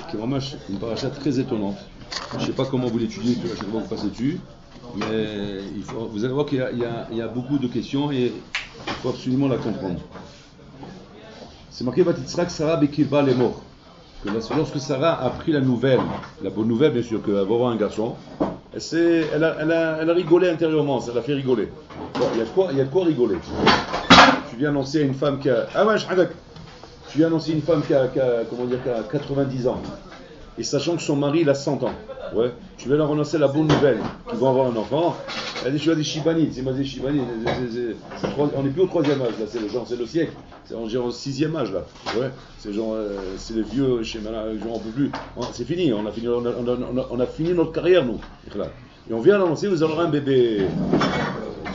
qui est vraiment une paracha très étonnante. Je ne sais pas comment vous l'étudiez, à chaque fois vous passez dessus, mais vous allez voir qu'il y a beaucoup de questions et il faut absolument la comprendre. C'est marqué Vatitzrak Sarah Bekirba les morts. Que lorsque Sarah a pris la nouvelle, la bonne nouvelle bien sûr, qu'elle va avoir un garçon, elle a rigolé intérieurement, ça l'a fait rigoler. Bon, il y a de quoi rigoler. Tu viens annoncer à une femme qui a. Ah ouais, tu viens annoncer une femme qui a 90 ans. Et sachant que son mari il a 100 ans. Ouais. Tu viens leur annoncer la bonne nouvelle qu'ils vont avoir un enfant. Elle dit tu as des shibanites, c'est des shibanites. On n'est plus au 3e âge là, c'est le siècle. C'est au 6e âge là. Ouais. C'est les vieux chez Malin, on peut plus. C'est fini, on a fini notre carrière nous. Et on vient l'annoncer, vous aurez un bébé.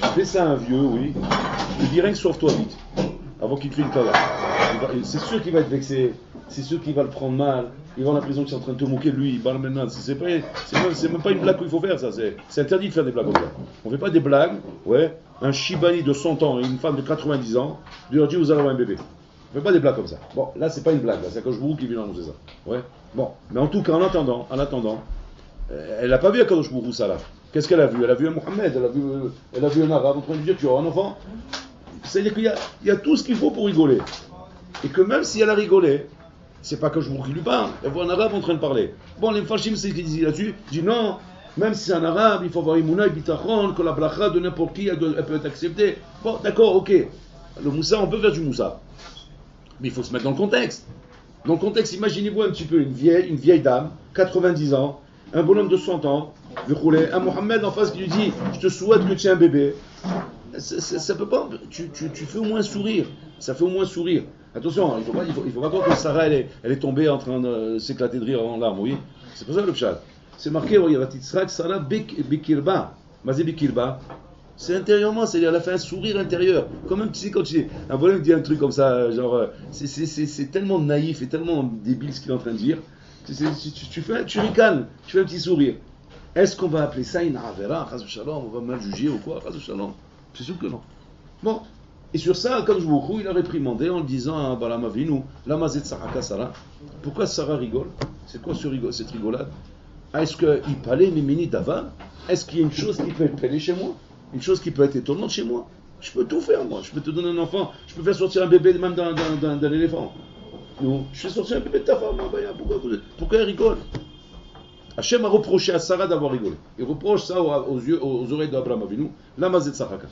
Tu fais ça à un vieux, oui. Je dirais que sauve-toi vite. Avant qu'il te une cala. C'est sûr qu'il va être vexé, c'est sûr qu'il va le prendre mal, il va avoir l'impression que c'est en train de te moquer de lui, il parle maintenant. C'est même pas une blague qu'il faut faire, ça. C'est interdit de faire des blagues comme ça. On fait pas des blagues, ouais. Un shibani de 100 ans et une femme de 90 ans, lui leur dit vous allez avoir un bébé. On fait pas des blagues comme ça. Bon, là c'est pas une blague, là, c'est Akadosh Baruch Hu qui vient annoncer ça. Ouais. Bon, mais en tout cas, en attendant, elle n'a pas vu Akadosh Baruch Hu ça là. Qu'est-ce qu'elle a vu? Elle a vu un Mohammed, elle a vu un arabe en train de dire tu auras un enfant. C'est-à-dire qu'il y a tout ce qu'il faut pour rigoler. Et que même si elle a rigolé, c'est pas que je vous lui parle, elle voit un arabe en train de parler. Bon, les mfashim, c'est ce qu'ils disent là-dessus. Ils disent non, même si c'est un arabe, il faut avoir Imouna et Bitachon, que la bracha de n'importe qui, elle peut être acceptée. Bon, d'accord, ok. Le moussa, on peut faire du moussa. Mais il faut se mettre dans le contexte. Dans le contexte, imaginez-vous un petit peu une vieille dame, 90 ans, un bonhomme de 100 ans, un Mohammed en face qui lui dit je te souhaite que tu aies un bébé. Ça peut pas. Tu fais au moins sourire. Ça fait au moins sourire. Attention, il faut pas croire que Sarah elle est tombée en train de s'éclater de rire en larmes, oui. C'est pour ça le pshat. C'est marqué, il y a Vatitzrak Sarah Bekirba. Mazé Bekirba. C'est intérieurement, c'est-à-dire elle a fait un sourire intérieur. Comme un petit, quand un bonhomme dit un truc comme ça, genre, c'est tellement naïf et tellement débile ce qu'il est en train de dire. Tu ricanes, tu fais un petit sourire. Est-ce qu'on va appeler ça une avera, on va mal juger ou quoi, c'est sûr que non. Bon, et sur ça, comme je vous il a réprimandé en disant à Balaam Avinu, la mazet Saraka Sarah, pourquoi Sarah rigole? C'est quoi cette rigolade? Est-ce qu'il parlait Mimini Dava? Est-ce qu'il y a une chose qui peut être belle chez moi? Une chose qui peut être étonnante chez moi? Je peux tout faire, moi. Je peux te donner un enfant, je peux faire sortir un bébé même d'un éléphant. Non, je fais sortir un bébé de ta femme, pourquoi elle rigole? Hachem a reproché à Sarah d'avoir rigolé. Il reproche ça aux oreilles d'Abraham Avinu. La mazet saraka.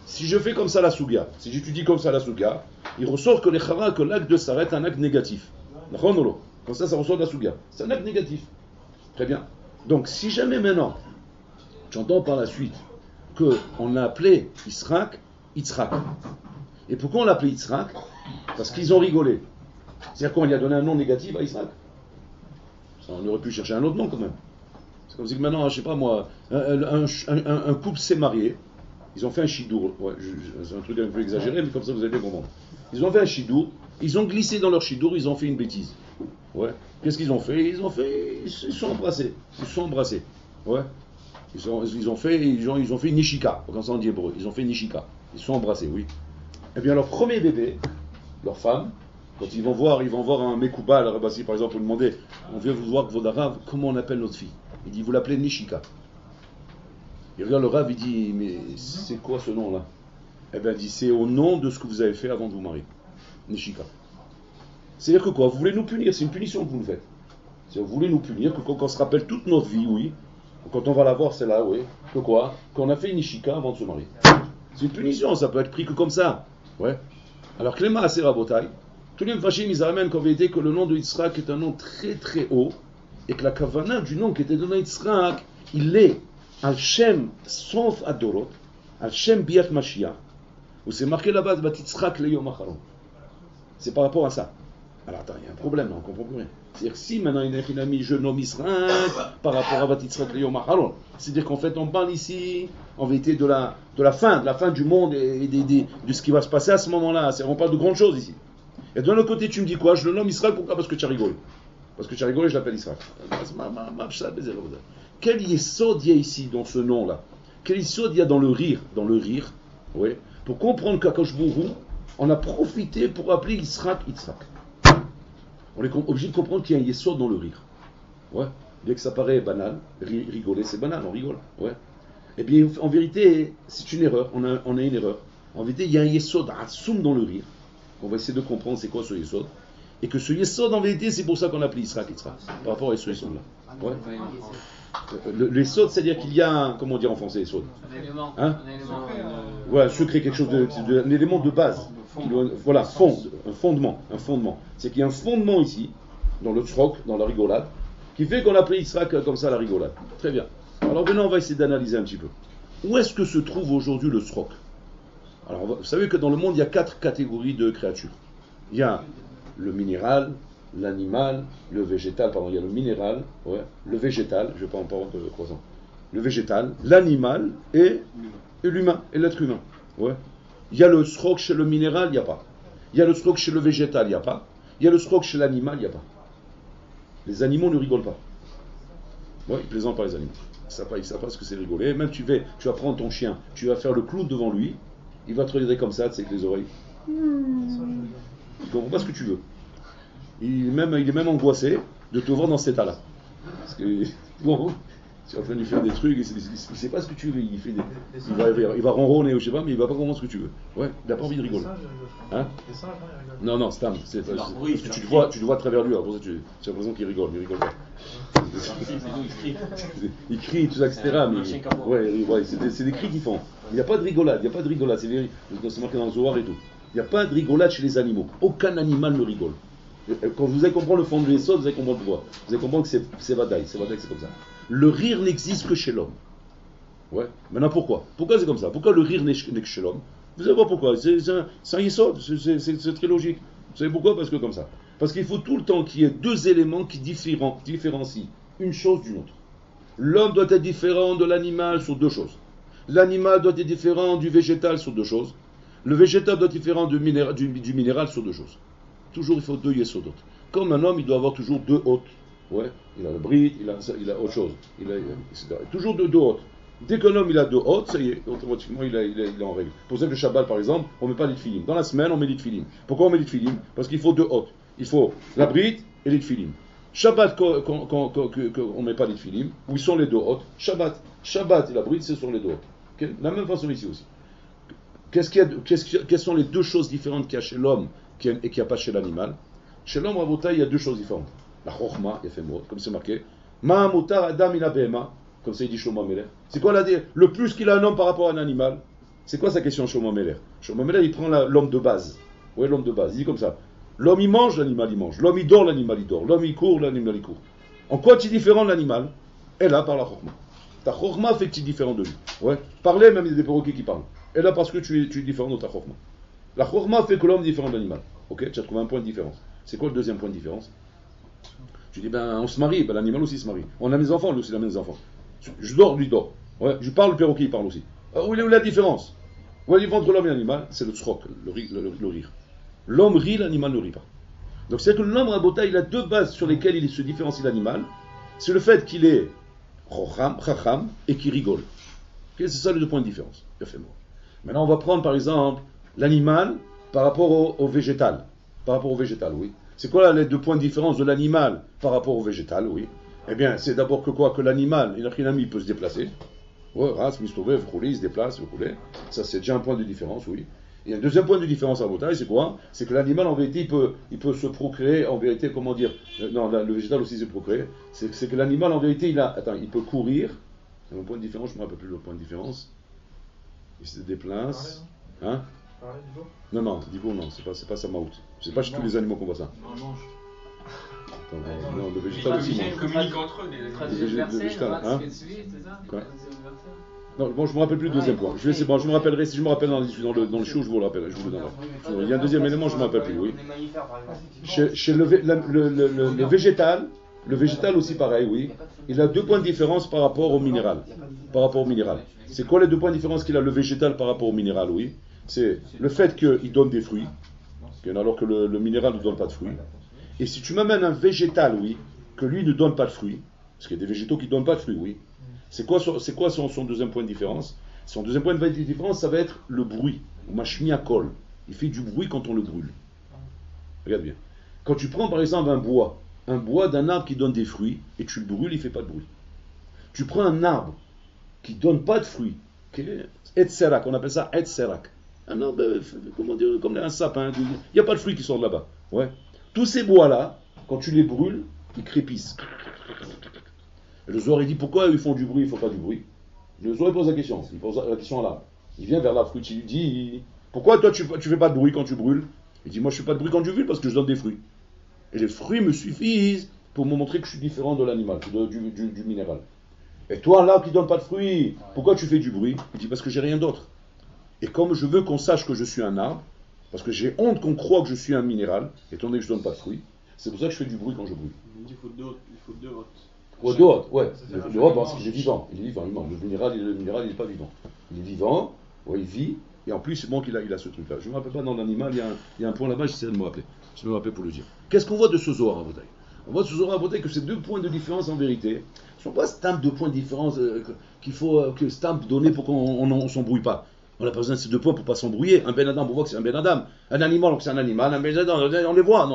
Si je fais comme ça la souga, si j'étudie comme ça la souga, il ressort que l'acte de Sarah est un acte négatif. Comme ça ressort de la souga. C'est un acte négatif. Très bien. Donc si jamais maintenant, j'entends par la suite qu'on a appelé Yitzhak. Et pourquoi on l'a appelé Yitzhak? Parce qu'ils ont rigolé. C'est-à-dire qu'on lui a donné un nom négatif à Yitzhak. On aurait pu chercher un autre nom quand même. C'est comme si maintenant, je sais pas moi, un couple s'est marié, ils ont fait un chidour. Ouais, c'est un truc un peu exagéré, mais comme ça vous allez bien comprendre. Ils ont fait un chidour, ils ont glissé dans leur chidour, ils ont fait une bêtise. Ouais. Qu'est-ce qu'ils ont fait? Ils se sont embrassés. Ouais. Ils ont fait nishika, comme ça on dit hébreu. Ils ont fait nishika. Ils se sont embrassés, oui. Et bien leur premier bébé, leur femme, quand ils vont voir un Mekouba, le Rabassi par exemple, pour lui demander, on vient vous voir que votre Rav, comment on appelle notre fille? Il dit, vous l'appelez Nishika. Il regarde le Rav, il dit, mais c'est quoi ce nom-là? Eh bien, il dit, c'est au nom de ce que vous avez fait avant de vous marier. Nishika. C'est-à-dire que quoi? Vous voulez nous punir, c'est une punition que vous nous faites. C'est-à-dire, vous voulez nous punir, que quand on se rappelle toute notre vie, oui, quand on va la voir, c'est là, oui, que quoi? Qu'on a fait Nishika avant de se marier. C'est une punition, ça peut être pris que comme ça. Ouais. Alors, Clément assez rabotaille. Tous les mfashim, ils amènent qu'en vérité que le nom de Yitzhak est un nom très très haut et que la kavana du nom qui était donné à Yitzhak, il est Al-Shem Sof Adorot, Al-Shem Biat Mashiach, où c'est marqué là-bas Bat Yitzhak le Yom Acharon. C'est par rapport à ça. Alors attends, il y a un problème, on ne comprend plus rien. C'est-à-dire que si maintenant il a mis je nomme Yitzhak par rapport à Bat Yitzhak le Yom Acharon, c'est-à-dire qu'en fait on parle ici en vérité de la fin du monde et de ce qui va se passer à ce moment-là. On parle de grandes choses ici. Et de l'autre côté, tu me dis quoi? Je le nomme Israël, pourquoi? Parce que tu as rigolé. Parce que tu as rigolé, je l'appelle Israël. Quel yesod il y a ici dans ce nom-là? Quel yesod il y a dans le rire? Oui. Pour comprendre qu'Akadosh Baruch Hu, on a profité pour appeler Yitzhak. On est obligé de comprendre qu'il y a un yesod dans le rire. Ouais. Bien que ça paraît banal, rigoler c'est banal, on rigole. Ouais. Eh bien, en vérité, c'est une erreur, on a une erreur. En vérité, il y a un yesod atsoum dans le rire. On va essayer de comprendre c'est quoi ce yesod. Et que ce yesod, en vérité, c'est pour ça qu'on l'appelle Yitzhak, par rapport à ce yesod-là. Ouais. Le yesod, c'est-à-dire qu'il y a un, comment dire en français yesod? Un élément. Ouais, secret, quelque chose un élément de base. Voilà, un fondement. C'est qu'il y a un fondement ici, dans le tzrok, dans la rigolade, qui fait qu'on appelle Yitzhak comme ça la rigolade. Très bien. Alors maintenant, on va essayer d'analyser un petit peu. Où est-ce que se trouve aujourd'hui le tzrok? Alors, vous savez que dans le monde, il y a 4 catégories de créatures. Il y a le minéral, l'animal, le végétal, pardon, il y a le minéral, ouais, le végétal, je ne vais pas en parler de croissant, le végétal, l'animal et l'humain, et l'être humain. Ouais. Il y a le tzrok chez le minéral, il n'y a pas. Il y a le tzrok chez le végétal, il n'y a pas. Il y a le tzrok chez l'animal, il n'y a pas. Les animaux ne rigolent pas. Ouais, ils plaisantent pas les animaux. Ils savent pas ce que c'est rigoler. Même tu vas prendre ton chien, tu vas faire le clown devant lui, il va te regarder comme ça, tu sais, avec les oreilles. Il ne comprend pas ce que tu veux. Il est même angoissé de te voir dans cet état-là. Parce que, bon, tu es en train de lui faire des trucs, il ne sait pas ce que tu veux. Il va ronronner ou je sais pas, mais il ne va pas comprendre ce que tu veux. Ouais, il n'a pas envie de rigoler. Hein? Non, Stam, parce que tu le vois à travers lui, alors pour ça tu as l'impression qu'il rigole, mais il rigole pas. Il crie, tout ça, etc. Mais, ouais, c'est des cris qu'ils font. Il n'y a pas de rigolade, c'est marqué dans le Zohar et tout. Il n'y a pas de rigolade chez les animaux. Aucun animal ne rigole. Quand vous allez comprendre le fond de l'essor, vous allez comprendre pourquoi. Vous allez comprendre que c'est Vadaï, c'est comme ça. Le rire n'existe que chez l'homme. Ouais. Maintenant pourquoi? Pourquoi c'est comme ça? Pourquoi le rire n'est que chez l'homme? Vous savez pas pourquoi? C'est un yesod, c'est très logique. Vous savez pourquoi? Parce que comme ça. Parce qu'il faut tout le temps qu'il y ait 2 éléments qui différencient une chose d'une autre. L'homme doit être différent de l'animal sur 2 choses. L'animal doit être différent du végétal sur 2 choses. Le végétal doit être différent du minéral sur 2 choses. Toujours il faut 2 yesodot. Comme un homme, il doit avoir toujours 2 hôtes. Ouais, il a le brit, il a autre chose. Etc. Toujours 2 hôtes. Dès qu'un homme il a 2 hôtes, ça y est, automatiquement il est en règle. Pour ça que le Shabbat par exemple, on ne met pas les tfilim. Dans la semaine, on met les tfilim. Pourquoi on met les tfilim? Parce qu'il faut 2 hôtes. Il faut la brit et les tfilim. Shabbat, quand on ne met pas les tfilim, où ils sont les 2 hôtes? Shabbat et la brit, ce sont les 2 hôtes. Okay? De la même façon ici aussi. Quelles sont les 2 choses différentes qu'il y a chez l'homme et qu'il n'y a pas chez l'animal? Chez l'homme, Rabotai, il y a 2 choses différentes. La chokhma, il y a fait mot, comme c'est marqué. Ma mutar adam ila behema, comme ça il dit Shlomo Ameler. C'est quoi le plus qu'il a un homme par rapport à un animal? C'est quoi sa question, Shlomo Ameler? Shlomo Ameler, il prend l'homme de base. Oui, l'homme de base. Il dit comme ça. L'homme il mange, l'animal il mange. L'homme il dort, l'animal il dort. L'homme il court, l'animal il court. En quoi tu es différent de l'animal? Et là, par la chokhma. Ta chokhma fait que tu es différent de lui. Ouais. Parler, même il y a des perroquets qui parlent. Et là, parce que tu es différent de ta chokhma. La chokhma fait que l'homme est différent de l'animal. Ok, tu as trouvé un point de différence. C'est quoi le deuxième point de différence? Tu dis, on se marie, l'animal aussi se marie. On a des enfants, lui aussi il a des enfants. Je dors, lui dort. Ouais, je parle, le perroquet il parle aussi. Où est la différence? Où est la différence entre l'homme et l'animal? C'est le tzrok, le rire. L'homme rit, l'animal ne rit pas. Donc c'est que l'homme Rabota, il a 2 bases sur lesquelles il se différencie de l'animal. C'est le fait qu'il est chacham et qu'il rigole. Okay, c'est ça les 2 points de différence. Maintenant on va prendre par exemple l'animal par rapport au végétal. Par rapport au végétal, oui. C'est quoi les 2 points de différence de l'animal par rapport au végétal, oui? Eh bien, c'est d'abord que l'animal, il peut se déplacer. Ouais, race, mistové, il se déplace, ça c'est déjà un point de différence, oui. Et un deuxième point de différence à Botaï, c'est quoi? C'est que l'animal, en vérité, il peut se procréer, en vérité, comment dire? Non, le végétal aussi se procréer. C'est que l'animal, en vérité, il peut courir. Un point de différence, je ne me rappelle plus le point de différence. Il se déplace. Hein? Non, Dibo, non, c'est pas ça maout. C'est pas chez tous les animaux qu'on voit ça. Non, le végétal aussi. Ils communiquent entre eux, le végétal, hein? Quoi? Non, bon, je me rappelle plus le deuxième point. Je me rappellerai, si je me rappelle dans le show, je vous le rappelle, je vous le donnerai. Il y a un deuxième élément, je ne me rappelle plus, oui. Chez le végétal aussi pareil, oui. Il a 2 points de différence par rapport au minéral. C'est quoi les 2 points de différence qu'il a le végétal par rapport au minéral, oui? C'est le fait qu'il donne des fruits, alors que le minéral ne donne pas de fruits. Et si tu m'amènes un végétal, oui, que lui ne donne pas de fruits, parce qu'il y a des végétaux qui ne donnent pas de fruits, oui. C'est quoi son deuxième point de différence? Son deuxième point de différence, ça va être le bruit. Machmiakol. Il fait du bruit quand on le brûle. Regarde bien. Quand tu prends par exemple un bois d'un arbre qui donne des fruits, et tu le brûles, il ne fait pas de bruit. Tu prends un arbre qui ne donne pas de fruits, et serak, on appelle ça et serak. Un arbre, comment dire, comme un sapin, il n'y a pas de fruits qui sortent là-bas. Ouais. Tous ces bois-là, quand tu les brûles, ils crépissent. Et le Zohar, il dit pourquoi ils font du bruit, il ne faut pas du bruit. Le Zohar pose la question, il pose la question à l'arbre. Il vient vers l'arbre fruitier, il lui dit pourquoi toi tu ne fais pas de bruit quand tu brûles? Il dit moi je ne fais pas de bruit quand je brûle parce que je donne des fruits. Et les fruits me suffisent pour me montrer que je suis différent de l'animal, du minéral. Et toi, l'arbre qui ne donne pas de fruits, pourquoi tu fais du bruit? Il dit parce que j'ai rien d'autre. Et comme je veux qu'on sache que je suis un arbre, parce que j'ai honte qu'on croit que je suis un minéral, étant donné que je ne donne pas de fruits, c'est pour ça que je fais du bruit quand je brûle. Il faut deux hôtes. Deux hôtes, ouais. Le hôte parce qu'il est vivant. Il est vivant, il mange. Le minéral, il n'est pas vivant. Il est vivant, ouais, il vit, et en plus, c'est bon qu'il a ce truc-là. Je ne me rappelle pas dans l'animal, il y a un point là-bas, j'essaie de me rappeler. Je vais me rappeler pour le dire. Qu'est-ce qu'on voit de ce Zohar à Botaï? On voit de ce Zohar à Botaï que ces deux points de différence en vérité ne sont pas stamp de points de différence qu'il faut que stamp donner pour qu'on ne s'embrouille pas. On n'a pas besoin de ces deux points pour ne pas s'embrouiller. Un Ben Adam, on voit que c'est un Ben Adam. Un animal, donc c'est un animal. Un Ben Adam, on les voit.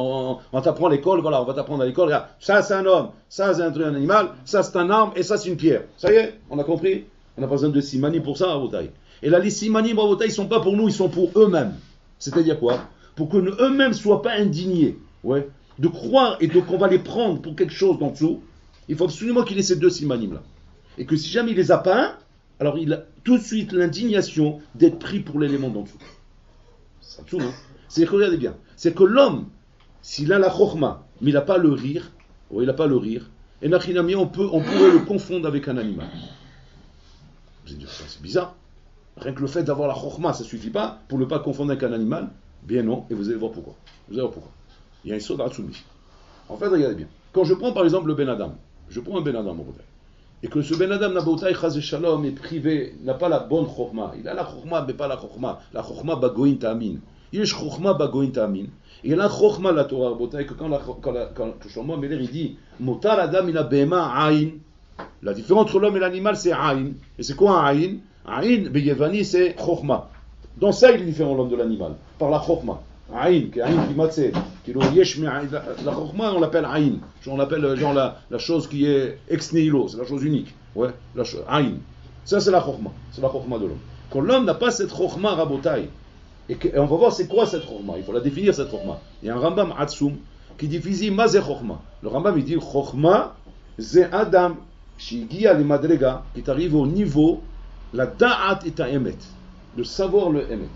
On t'apprend à l'école, voilà, on va t'apprendre à l'école. Regarde, ça c'est un homme, ça c'est un animal, ça c'est un arbre et ça c'est une pierre. Ça y est, on a compris? On n'a pas besoin de simanim pour ça à Botaï. Et là, les simanim à Botaï, ils ne sont pas pour nous, ils sont pour eux-mêmes. C'est-à-dire quoi? Pour que eux-mêmes ne soient pas indignés. Ouais. De croire et qu'on va les prendre pour quelque chose d'en dessous, il faut absolument qu'il ait ces deux simanim-là. Et que si jamais il les a pas, alors il a tout de suite l'indignation d'être pris pour l'élément d'en dessous. C'est tout, non? C'est que, regardez bien, c'est que l'homme, s'il a la chokhma, mais il n'a pas le rire, il n'a pas le rire, et nachinami, on pourrait le confondre avec un animal. Vous allez dire, c'est bizarre. Rien que le fait d'avoir la chokhma, ça ne suffit pas pour ne pas confondre avec un animal. Bien non, et vous allez voir pourquoi. Vous allez voir pourquoi. Il y a un saut d'Atsumi. En fait, regardez bien. Quand je prends par exemple le Ben Adam, je prends un Ben Adam au Botaï, et que ce Ben Adam Nabotaï Chaz Shalom est privé, n'a pas la bonne chokhma. Il a la chokhma, mais pas la chokhma. La chokhma bagoïn ta'amin. Il est chokhma bagoïn ta'amin. Et il a la chokhma la Torah Botaï que quand Shlomo Meler il dit Motar Adam il a bema aïn. La différence entre l'homme et l'animal c'est aïn. Et c'est quoi un aïn? Aïn, beyevani c'est chokhma. Dans ça il est différent l'homme de l'animal, par la chokhma. Aïn, qui aïn qui matse, qui yesh la chokhma on l'appelle aïn. On l'appelle genre la chose qui est ex nihilo, c'est la chose unique. Ouais, aïn. Ça c'est la chokhma, c'est la chokhma de l'homme. Quand l'homme n'a pas cette chokhma rabotaï, et on va voir c'est quoi cette chokhma, il faut la définir cette chokhma. Il y a un Rambam Atsum qui définit ma ze chokhma. Le Rambam il dit chokhma ze adam shigia le madrega qui arrive au niveau la da'at et ta emet, de savoir le emet.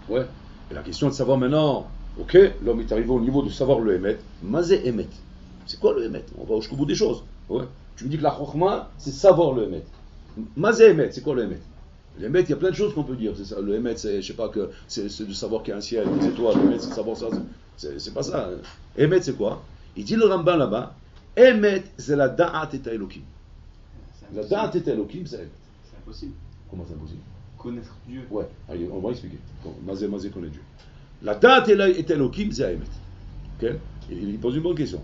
Ouais. Et la question est de savoir maintenant, ok, l'homme est arrivé au niveau de savoir le emet, mazé emet. C'est quoi le emet? On va au bout des choses. Ouais. Tu me dis que la chokhma, c'est savoir le emet. Mazé emet, c'est quoi le emet? L'emet, il y a plein de choses qu'on peut dire. C'est ça. Le emet, c'est, je sais pas, que c'est de savoir qu'il y a un ciel, des étoiles. Le emet, c'est de savoir ça. C'est pas ça. Emet, c'est quoi? Il dit le Rambam là-bas, emet, c'est la da'at et ta elokim. La da'at et ta elokim, c'est emet. C'est impossible. Comment c'est impossible? Connaître Dieu. Ouais, allez, on va expliquer. Mazé connaît Dieu. La date est Elohim, c'est Emet. Okay? Il pose une bonne question.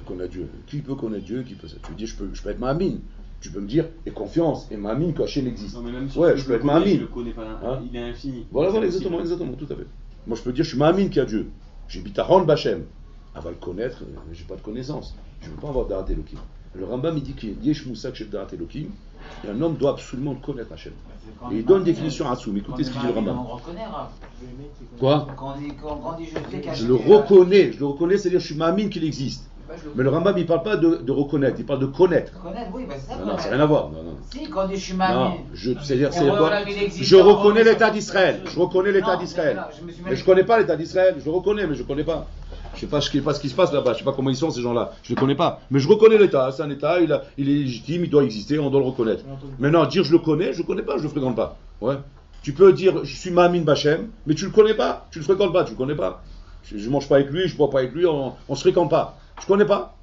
Connaître Dieu. Qui peut connaître Dieu? Qui peut ça? Tu veux dire, je peux être Ma'amin. Tu peux me dire, et confiance, et Ma'amin que Hachem existe. Non, mais même si ouais, je peux être Ma'amin. Je le connais pas, hein? Il est infini. Voilà, exactement, tout à fait. Moi, je peux dire, je suis Ma'amin qu'il y a Dieu. J'ai bitachon b'Hachem. Avant le connaître, j'ai pas de connaissance. Je ne veux pas avoir date Elohim. Le Rambam, il dit qu'il y a Yesh Moussa que date Elohim. Et un homme doit absolument connaître Hachem. Et il donne une définition à Atsoum. Écoutez ce qu'il dit le Rambam. Quoi? Je le reconnais, c'est-à-dire je suis ma'amine qu'il existe. Mais le Rambam il ne parle pas de reconnaître, il parle de connaître. Connaître, oui, c'est ça. Non, ça n'a rien à voir. Non. Si, quand je suis ma'amine. C'est-à-dire je reconnais l'État d'Israël. Je reconnais l'État d'Israël. Mais je ne connais pas l'État d'Israël. Je le reconnais, mais je ne connais pas. Je ne sais pas ce qui se passe là-bas, je ne sais pas comment ils sont ces gens-là, je ne les connais pas. Mais je reconnais l'État, c'est un État, il est légitime, il doit exister, on doit le reconnaître. Maintenant, dire je le connais je ne le fréquente pas. Ouais. Tu peux dire je suis Ma'amin Bachem, mais tu ne le connais pas, tu ne le fréquentes pas, tu ne le connais pas. Je ne mange pas avec lui, je ne bois pas avec lui, on ne se fréquente pas. Je ne connais pas.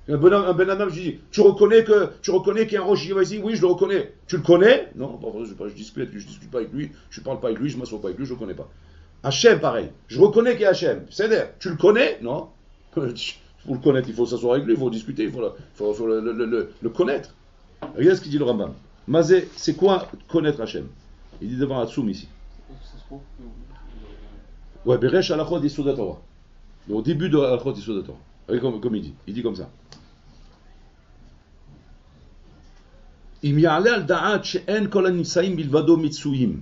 Un Ben Adam, je dis, tu reconnais qu'il y a un rocher ici? Oui, je le reconnais. Tu le connais? Non, je discute pas avec lui, je ne parle pas avec lui, je ne m'assois pas avec lui, je ne le connais pas. Hachem, pareil. Je reconnais qu'il y a Hachem. C'est-à-dire, tu le connais? Non. Pour le connaître, il faut s'asseoir avec lui, il faut discuter, il faut le connaître. Regarde ce qu'il dit le Rambam. Mazé, c'est quoi connaître Hachem? Il dit devant Atsoum ici. Ouais, Beresh Alachot des Soda Torah. Au début de Alchot Yesod HaTorah. Comme il dit comme ça. Im ya'ale al da'at she'en kol hanimsaim bilvado mitsuim.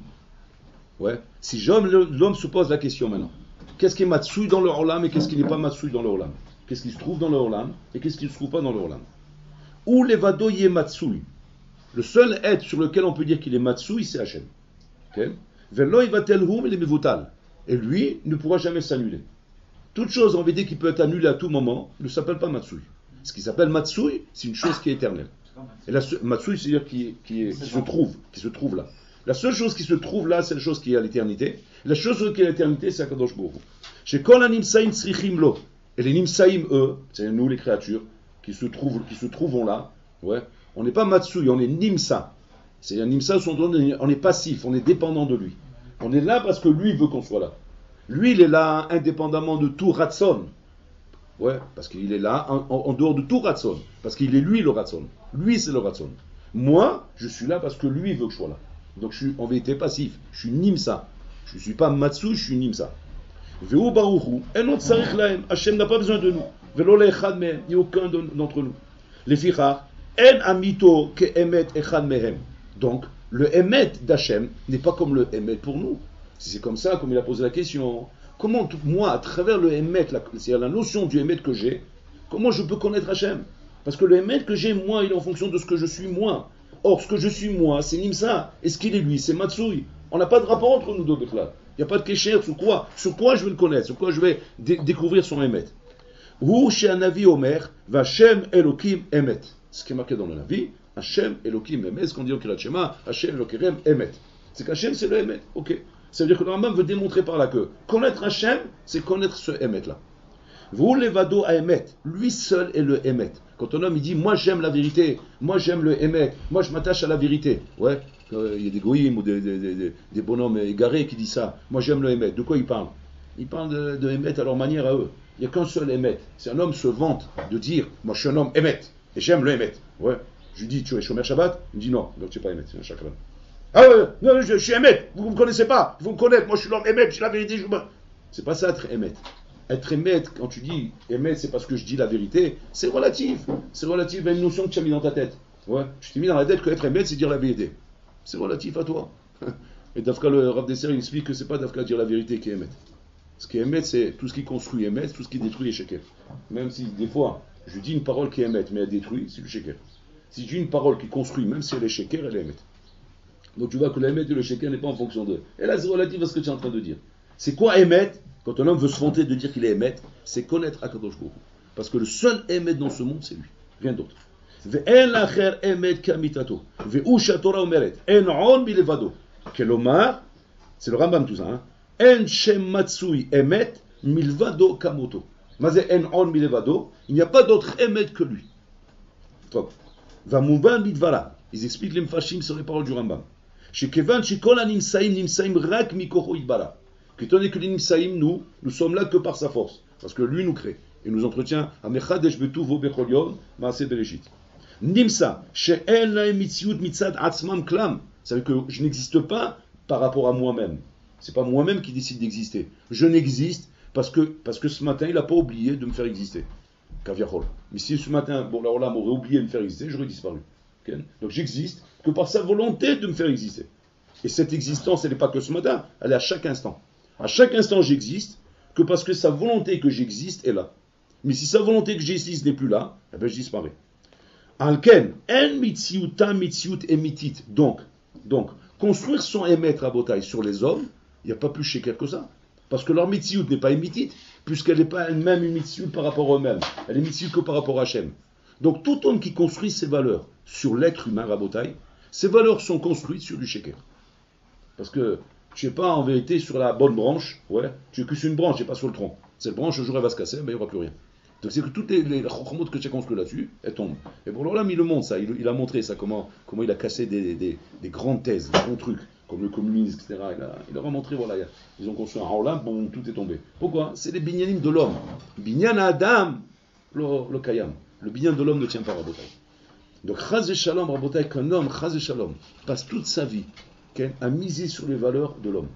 Ouais. Si l'homme se pose la question maintenant, qu'est-ce qui est matsui dans le olam et qu'est-ce qui n'est pas matsui dans le olam? Qu'est-ce qui se trouve dans le olam et qu'est-ce qui ne se trouve pas dans le olam? Ou levado yé matsui. Le seul être sur lequel on peut dire qu'il est matsui, c'est Hachem. Okay? Velo ivatel hum et mevutal. Et lui ne pourra jamais s'annuler. Toute chose en vérité qui peut être annulée à tout moment ne s'appelle pas matsui. Ce qui s'appelle matsui, c'est une chose qui est éternelle. Et la matsui, c'est-à-dire qui se trouve là. La seule chose qui se trouve là, c'est la chose qui est à l'éternité. La chose qui est à l'éternité, c'est Akadosh Baruch Hu. Chez Kol Nimsaim Tzrichim Lo. Et les Nimsaim, eux, c'est nous les créatures, qui se trouvent là, ouais, on n'est pas Matsui, on est Nimsa. C'est-à-dire Nimsa, on est passif, on est dépendant de lui. On est là parce que lui veut qu'on soit là. Lui, il est là indépendamment de tout Ratson. Ouais, parce qu'il est là en dehors de tout Ratson. Parce qu'il est lui le Ratson. Lui, c'est le Ratson. Moi, je suis là parce que lui veut que je sois là. Donc je suis en vérité passif. Je suis Nimsa. Je ne suis pas Matsui, je suis Nimsa. Ve'u baruchu, enot tzarich lahem. Hachem n'a pas besoin de nous. Ve'lo le'echad mehem. Il n'y a aucun d'entre nous. Lefichach, en amito ke'emet echad mehem. Donc, le Emet d'Hachem n'est pas comme le Emet pour nous. Si c'est comme ça, comme il a posé la question, comment moi, à travers le Emet, c'est-à-dire la notion du Emet que j'ai, comment je peux connaître Hachem? Parce que le Emet que j'ai, moi, il est en fonction de ce que je suis moi. Or, ce que je suis moi, c'est Nimsa. Et ce qu'il est lui, c'est Matsui. On n'a pas de rapport entre nous deux, Bechla. Il n'y a pas de kécher sur quoi je vais le connaître, sur quoi je vais découvrir son Emet. Hu she'anavi omer, v'Hachem Elokim Emet. Ce qui est marqué dans le Navi, Hachem Elokim Emet, ce qu'on dit au Kirat Shema, Hachem Elokim Emet. C'est qu'Hachem, c'est le Emet. Ok. Ça veut dire que le Rambam veut démontrer par là que connaître Hachem, c'est connaître ce Emet-là. Vous levado à Emet, lui seul est le Emet. Quand un homme il dit moi j'aime la vérité, moi j'aime le Emet, moi je m'attache à la vérité. Ouais, il y a des goïms ou des bonhommes égarés qui disent ça. Moi j'aime le Emet. De quoi ils parlent? Ils parlent de Emet à leur manière à eux. Il n'y a qu'un seul Emet. Si un homme se vante de dire moi je suis un homme Emet et j'aime le Emet. Ouais. Je lui dis tu es Shomer Shabbat? Il me dit non, donc tu n'es pas Emet, c'est un chakran. Ah ouais, non, je suis Emet, vous ne me connaissez pas, vous me connaissez, moi je suis l'homme Emet, j'ai la vérité, c'est pas ça être Emet. Être Emet, quand tu dis Emet, c'est parce que je dis la vérité, c'est relatif à une notion que tu as mis dans ta tête. Ouais, je t'ai mis dans la tête que être Emet, c'est dire la vérité. C'est relatif à toi. Et Dafka, le Rav Desser, il explique que c'est pas Dafka dire la vérité qui est Emet. Ce qui est Emet, c'est tout ce qui construit Emet, tout ce qui détruit est Sheker. Même si, des fois, je dis une parole qui est Emet, mais elle détruit, c'est du Sheker. Si je dis une parole qui construit, même si elle est Sheker, elle est Emet. Donc tu vois que l'Emet et le Sheker n'est pas en fonction d'eux. Et là, c'est relatif à ce que tu es en train de dire. C'est quoi Emet? Quand un homme veut se vanter de dire qu'il est Emet, c'est connaître Akadosh Baruch Hu. Parce que le seul Emet dans ce monde, c'est lui. Rien d'autre. Ve'en lacher Emet kamitato. Ve'u shatora omeret. En on milevado. Kelomar, c'est le Rambam tout ça. Hein? En shem matsui Emet milvado kamoto. Mazé en on milevado. Il n'y a pas d'autre Emet que lui. Top. Vamuban bidvala. Ils expliquent les mfashim sur les paroles du Rambam. Shekevan shekol animsaim nimsaim rak mikocho idbara. Étant donné que les nimsaim, nous sommes là que par sa force. Parce que lui nous crée. Et nous entretient. Amechadesh betuvo bechol yom maaseh bereshit. Nimsa. She'en lahem mitziut mitzad atzmam klam. Ça veut dire que je n'existe pas par rapport à moi-même. C'est pas moi-même qui décide d'exister. Je n'existe parce que ce matin, il n'a pas oublié de me faire exister. Kaviachol. Mais si ce matin, bon, la Olam aurait oublié de me faire exister, j'aurais disparu. Okay? Donc j'existe que par sa volonté de me faire exister. Et cette existence, elle n'est pas que ce matin, elle est à chaque instant. À chaque instant, j'existe que parce que sa volonté que j'existe est là. Mais si sa volonté que j'existe n'est plus là, eh bien je disparais. Alken, en mitziuta mitziut emitit. Donc, construire son émettre à Botaï sur les hommes, il n'y a pas plus chéker que ça. Parce que leur mitziut n'est pas émitit, puisqu'elle n'est pas elle-même une mitziut par rapport à eux-mêmes. Elle est mitziut que par rapport à Hachem. Donc tout homme qui construit ses valeurs sur l'être humain, Rabotai, ces valeurs sont construites sur du sheker. Parce que tu n'es pas en vérité sur la bonne branche, ouais, tu es que sur une branche et pas sur le tronc. Cette branche, un jour elle va se casser, mais il n'y aura plus rien. Donc c'est que toutes les chokhmot que tu as construites là-dessus, elles tombent. Et pour l'Olam, il le montre ça, il a montré ça, comment il a cassé des grandes thèses, des grands trucs, comme le communisme, etc. Il leur a montré, voilà, ils ont construit un Olam, bon, tout est tombé. Pourquoi? C'est les binyanim de l'homme. Binyan Adam, le kayam. Le binyan de l'homme ne tient pas, Rabotai. Donc, Chaz et Shalom, Rabotai, qu'un homme, Chaz et Shalom, passe toute sa vie à miser sur les valeurs de l'homme.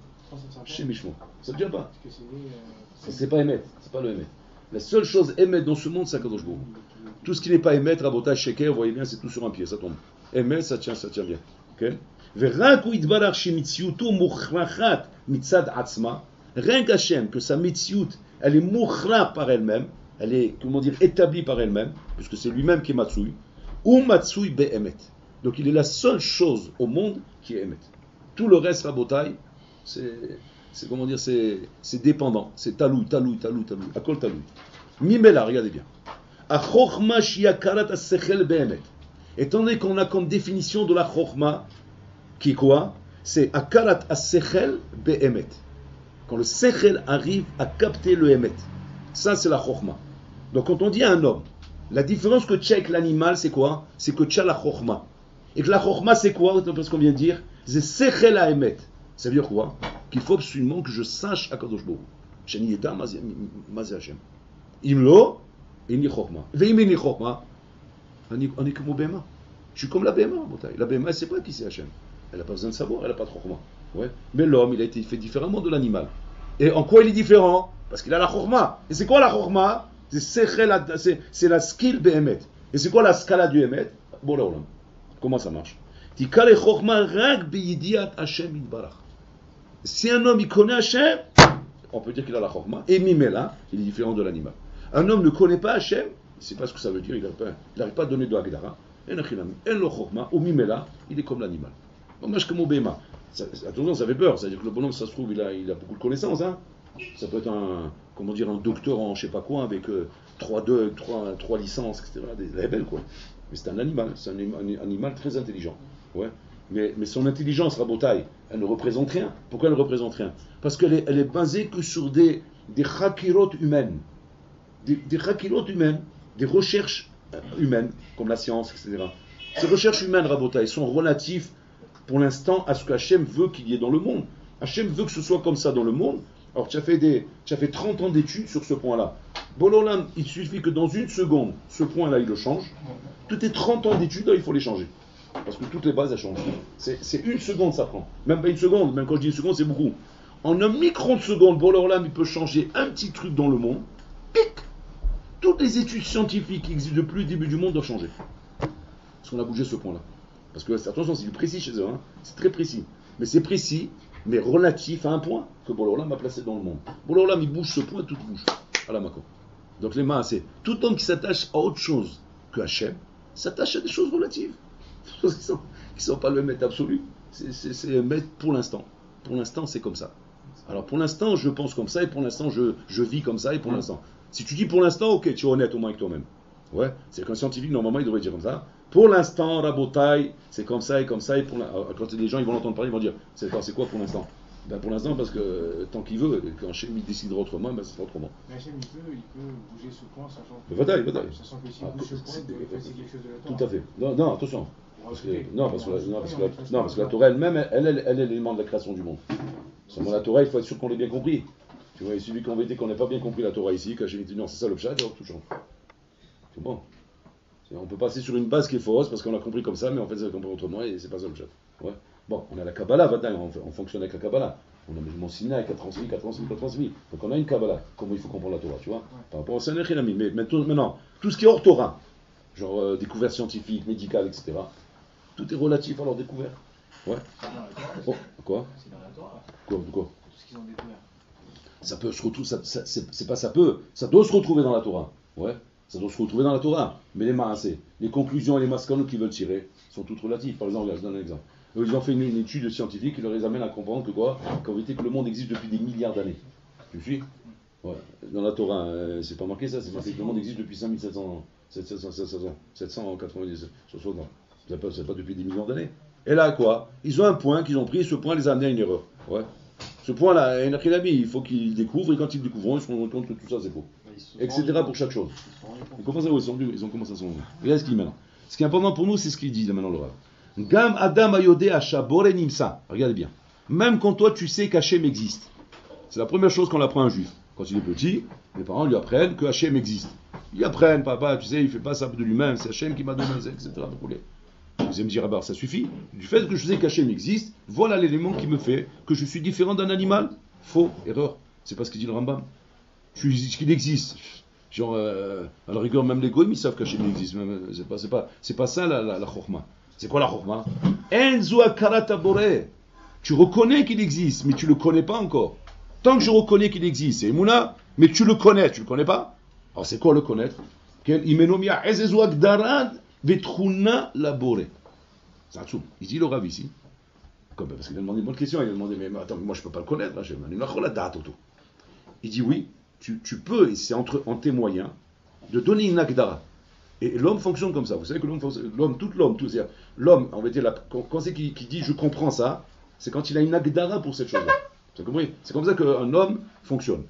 Chez Mishmo. Ça ne vient pas. Parce que c'est né, C'est pas émettre, c'est pas le émettre. La seule chose émettre dans ce monde, c'est Akadosh Baruch Hu. Tout ce qui n'est pas émettre, rabotage, sheker, vous voyez bien, c'est tout sur un pied, ça tombe. Émettre, ça tient bien. Ok? ורק הוא יתברך שמציאותו מוכרחת מצד עצמה, rien qu'Hachem, que sa metziut, elle est mouchra par elle-même, elle est, comment dire, établie par elle-même, puisque c'est lui-même qui est matsui, ou matsui be'emet. Donc il est la seule chose au monde qui est emet. Tout le reste, rabotai, c'est comment dire, c'est dépendant, c'est taloui, akol taloui. Mimela, regardez bien. Achokma shiakarat as-sechel be'emet. Étant donné qu'on a comme définition de la chokma, qui est quoi? C'est akarat as-sechel be'emet. Quand le sechel arrive à capter le emet. Ça, c'est la chokma. Donc quand on dit à un homme, la différence que tu as avec l'animal, c'est quoi? C'est que tu as la chokma. Et que la chokma, c'est quoi? Parce qu'on vient de dire, c'est sechel à emet. Ça veut dire quoi? Qu'il faut absolument que je sache Akadosh Baruch Hu. Shani yeda mazé Hashem. Imlo, ini chokma. Veimini chokma, ani comme Béma. Je suis comme la Béma. La Béma, elle ne sait pas qui c'est Hashem. Elle n'a pas besoin de savoir, elle n'a pas de chokma. Ouais. Mais l'homme, il a été fait différemment de l'animal. Et en quoi il est différent? Parce qu'il a la chokma. Et c'est quoi la chokma? C'est la skill be'emet. Et c'est quoi la scala du emet? Bon là, comment ça marche? Tikale chokma rak beyidiat Hashem itbarach. Si un homme il connaît Hashem, on peut dire qu'il a la chokma. Et mimela, il est différent de l'animal. Un homme ne connaît pas Hashem, il ne sait pas ce que ça veut dire, il n'arrive pas à donner de Hagdara. En lo chokma, ou mimela, il est comme l'animal. Dommage comme au Béma. Attention, ça fait peur. C'est-à-dire que le bonhomme, ça se trouve, il a beaucoup de connaissances. Hein. Ça peut être un docteur en je sais pas quoi, avec 3 licences, etc. Des rebelles, quoi. Mais c'est un animal. C'est un animal très intelligent. Ouais. Mais son intelligence, rabotaille, elle ne représente rien. Pourquoi elle ne représente rien? Parce qu'elle est basée que sur des chakirot humaines. Des chakirot humaines, des recherches humaines, comme la science, etc. Ces recherches humaines, rabotaille, sont relatives pour l'instant à ce que Hachem veut qu'il y ait dans le monde. Hachem veut que ce soit comme ça dans le monde. Alors tu as fait 30 ans d'études sur ce point-là. Bololam, il suffit que dans une seconde, ce point-là, il le change. Tous tes 30 ans d'études, là, il faut les changer. Parce que toutes les bases, elles changent. C'est une seconde, ça prend. Même pas une seconde, même quand je dis une seconde, c'est beaucoup. En un micron de seconde, Bololam, il peut changer un petit truc dans le monde. Pic! Toutes les études scientifiques qui existent depuis le début du monde doivent changer. Parce qu'on a bougé ce point-là. Parce que, attention, c'est du précis chez eux, hein. C'est très précis. Mais c'est précis, mais relatif à un point que Bololam a placé dans le monde. Bololam, il bouge ce point, tout bouge. À la Mako. Donc les mains, c'est tout homme qui s'attache à autre chose que Hachem, s'attache à des choses relatives. Des choses qui ne sont pas le maître absolu. C'est le maître pour l'instant. Pour l'instant, c'est comme ça. Alors pour l'instant, je pense comme ça, et pour l'instant, je vis comme ça, et pour l'instant. Si tu dis pour l'instant, ok, tu es honnête au moins avec toi-même. Ouais, c'est qu'un scientifique, normalement, il devrait dire comme ça. Pour l'instant, Rabotai, c'est comme ça et comme ça. Et quand les gens ils vont l'entendre parler, ils vont dire c'est quoi pour l'instant? Ben pour l'instant, parce que tant qu'il veut, quand Hachem il décidera autrement, ben, ça sera autrement. Mais Hachem il peut bouger ce point, sachant que. Sachant que s'il bouge ce point, il doit effacer quelque chose de la Torah. Tout à fait. Non, attention. Parce que la Torah elle-même, elle est l'élément de la création du monde. Seulement la Torah, il faut être sûr qu'on l'ait bien compris. Tu vois, il suffit qu'on n'ait pas bien compris la Torah ici, qu'Hachem dit non, c'est ça le pshat, alors tout change. C'est bon. On peut passer sur une base qui est fausse parce qu'on l'a compris comme ça, mais en fait, ça l'a compris autrement et c'est pas ça le chat. Ouais. Bon, on a la Kabbalah, on fonctionne avec la Kabbalah. On a le Mont Sinaï, 430 000. Donc on a une Kabbalah, comment il faut comprendre la Torah, tu vois, par rapport au Sanhedrin. Mais maintenant, tout ce qui est hors Torah, genre découvertes scientifiques, médicales, etc., tout est relatif à leur découverte. Ouais. Oh, quoi? C'est dans la Torah. Quoi? Tout ce qu'ils ont découvert. Ça peut se retrouver, c'est pas ça peut, ça doit se retrouver dans la Torah. Ouais. Ça doit se retrouver dans la Torah. Mais les maasés, les conclusions et les mascanos qu'ils veulent tirer sont toutes relatives. Par exemple, je donne un exemple. Ils ont fait une étude scientifique qui leur les amène à comprendre qu'en vérité que le monde existe depuis des milliards d'années. Tu suis? Ouais. Dans la Torah, c'est pas marqué ça, c'est marqué que le monde existe depuis 790. C'est pas depuis des millions d'années. Et là, quoi? Ils ont un point qu'ils ont pris, ce point les a amenés à une erreur. Ouais. Ce point-là, il faut qu'ils découvrent, et quand ils le découvrent, ils se rendent compte que tout ça c'est faux. Etc. pour chaque chose. Ils ont commencé à s'en rendre. Regarde ce qu'il dit maintenant. Ce qui est important pour nous, c'est ce qu'il dit maintenant le Rav. Gam Adam Ayode Asha Bore Nimsa. Regardez bien. Même quand toi tu sais qu'Hachem existe. C'est la première chose qu'on apprend à un juif. Quand il est petit, les parents lui apprennent que Hachem existe. Ils apprennent, papa, tu sais, il fait pas ça de lui-même, c'est Hachem qui m'a donné, etc. Vous allez me dire, ah bah, ça suffit. Du fait que je sais qu'Hachem existe, voilà l'élément qui me fait que je suis différent d'un animal. Faux, erreur. C'est pas ce qu'il dit le Rambam. Tu dis qu'il existe. Genre, à la rigueur, même les goïms, ils savent qu'Hachem existe. C'est pas ça la chorma. C'est quoi la chorma? Enzo akarata boré. Tu reconnais qu'il existe, mais tu le connais pas encore. Tant que je reconnais qu'il existe, c'est Emouna, mais tu le connais pas? Alors c'est quoi le connaître? Il dit le Rav ici, parce qu'il a demandé une bonne question, il a demandé, mais attends, moi je peux pas le connaître, il dit oui, tu peux, et c'est en tes moyens, de donner une agdara. Et l'homme fonctionne comme ça, vous savez que l'homme, on va dire, quand c'est qu'il dit je comprends ça, c'est quand il a une agdara pour cette chose-là. Vous comprenez? C'est comme ça qu'un homme fonctionne.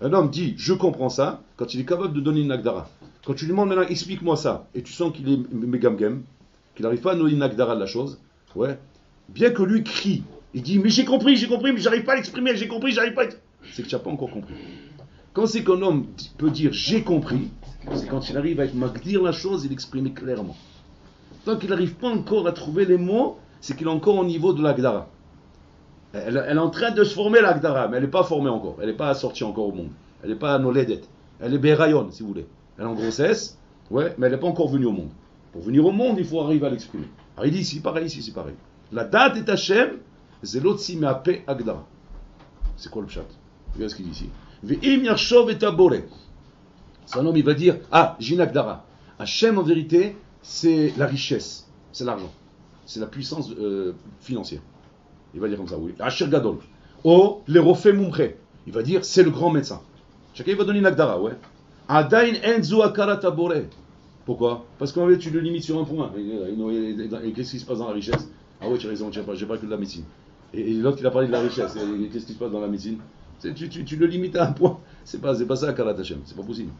Un homme dit je comprends ça quand il est capable de donner une agdara. Quand tu lui demandes maintenant explique-moi ça, et tu sens qu'il est mégamgem, qu'il n'arrive pas à donner une agdara de la chose, ouais, bien que lui crie, il dit mais j'ai compris, mais j'arrive pas à l'exprimer, j'ai compris, j'arrive pas à... C'est que tu n'as pas encore compris. Quand c'est qu'un homme peut dire j'ai compris, c'est quand il arrive à magdir la chose et l'exprimer clairement. Tant qu'il n'arrive pas encore à trouver les mots, c'est qu'il est encore au niveau de l'agdara. Elle est en train de se former l'Agdara, mais elle n'est pas formée encore. Elle n'est pas sortie encore au monde. Elle n'est pas nolédette. Elle est bérayon, si vous voulez. Elle est en grossesse, ouais, mais elle n'est pas encore venue au monde. Pour venir au monde, il faut arriver à l'exprimer. Alors il dit ici, pareil, ici, c'est pareil. La date est Hachem, c'est l'autre si me'apé Agdara. C'est quoi le pshat? Regardez ce qu'il dit ici. Ve'im yarshov et abore. C'est un homme, il va dire, ah, j'ai une Agdara. Hachem, en vérité, c'est la richesse, c'est l'argent. C'est la puissance financière. Il va dire comme ça, oui. Asher Gadol. Oh, les Rofé Mumche. Il va dire, c'est le grand médecin. Chacun va donner une agdara, ouais. Adain enzo akarata boré. Pourquoi? Parce qu'en fait, tu le limites sur un point. Et qu'est-ce qui se passe dans la richesse? Ah ouais, tu as raison, j'ai pas que de la médecine. Et l'autre, il a parlé de la richesse. Et qu'est-ce qui se passe dans la médecine? Tu le limites à un point. C'est pas ça, Akarat Hashem. C'est pas possible.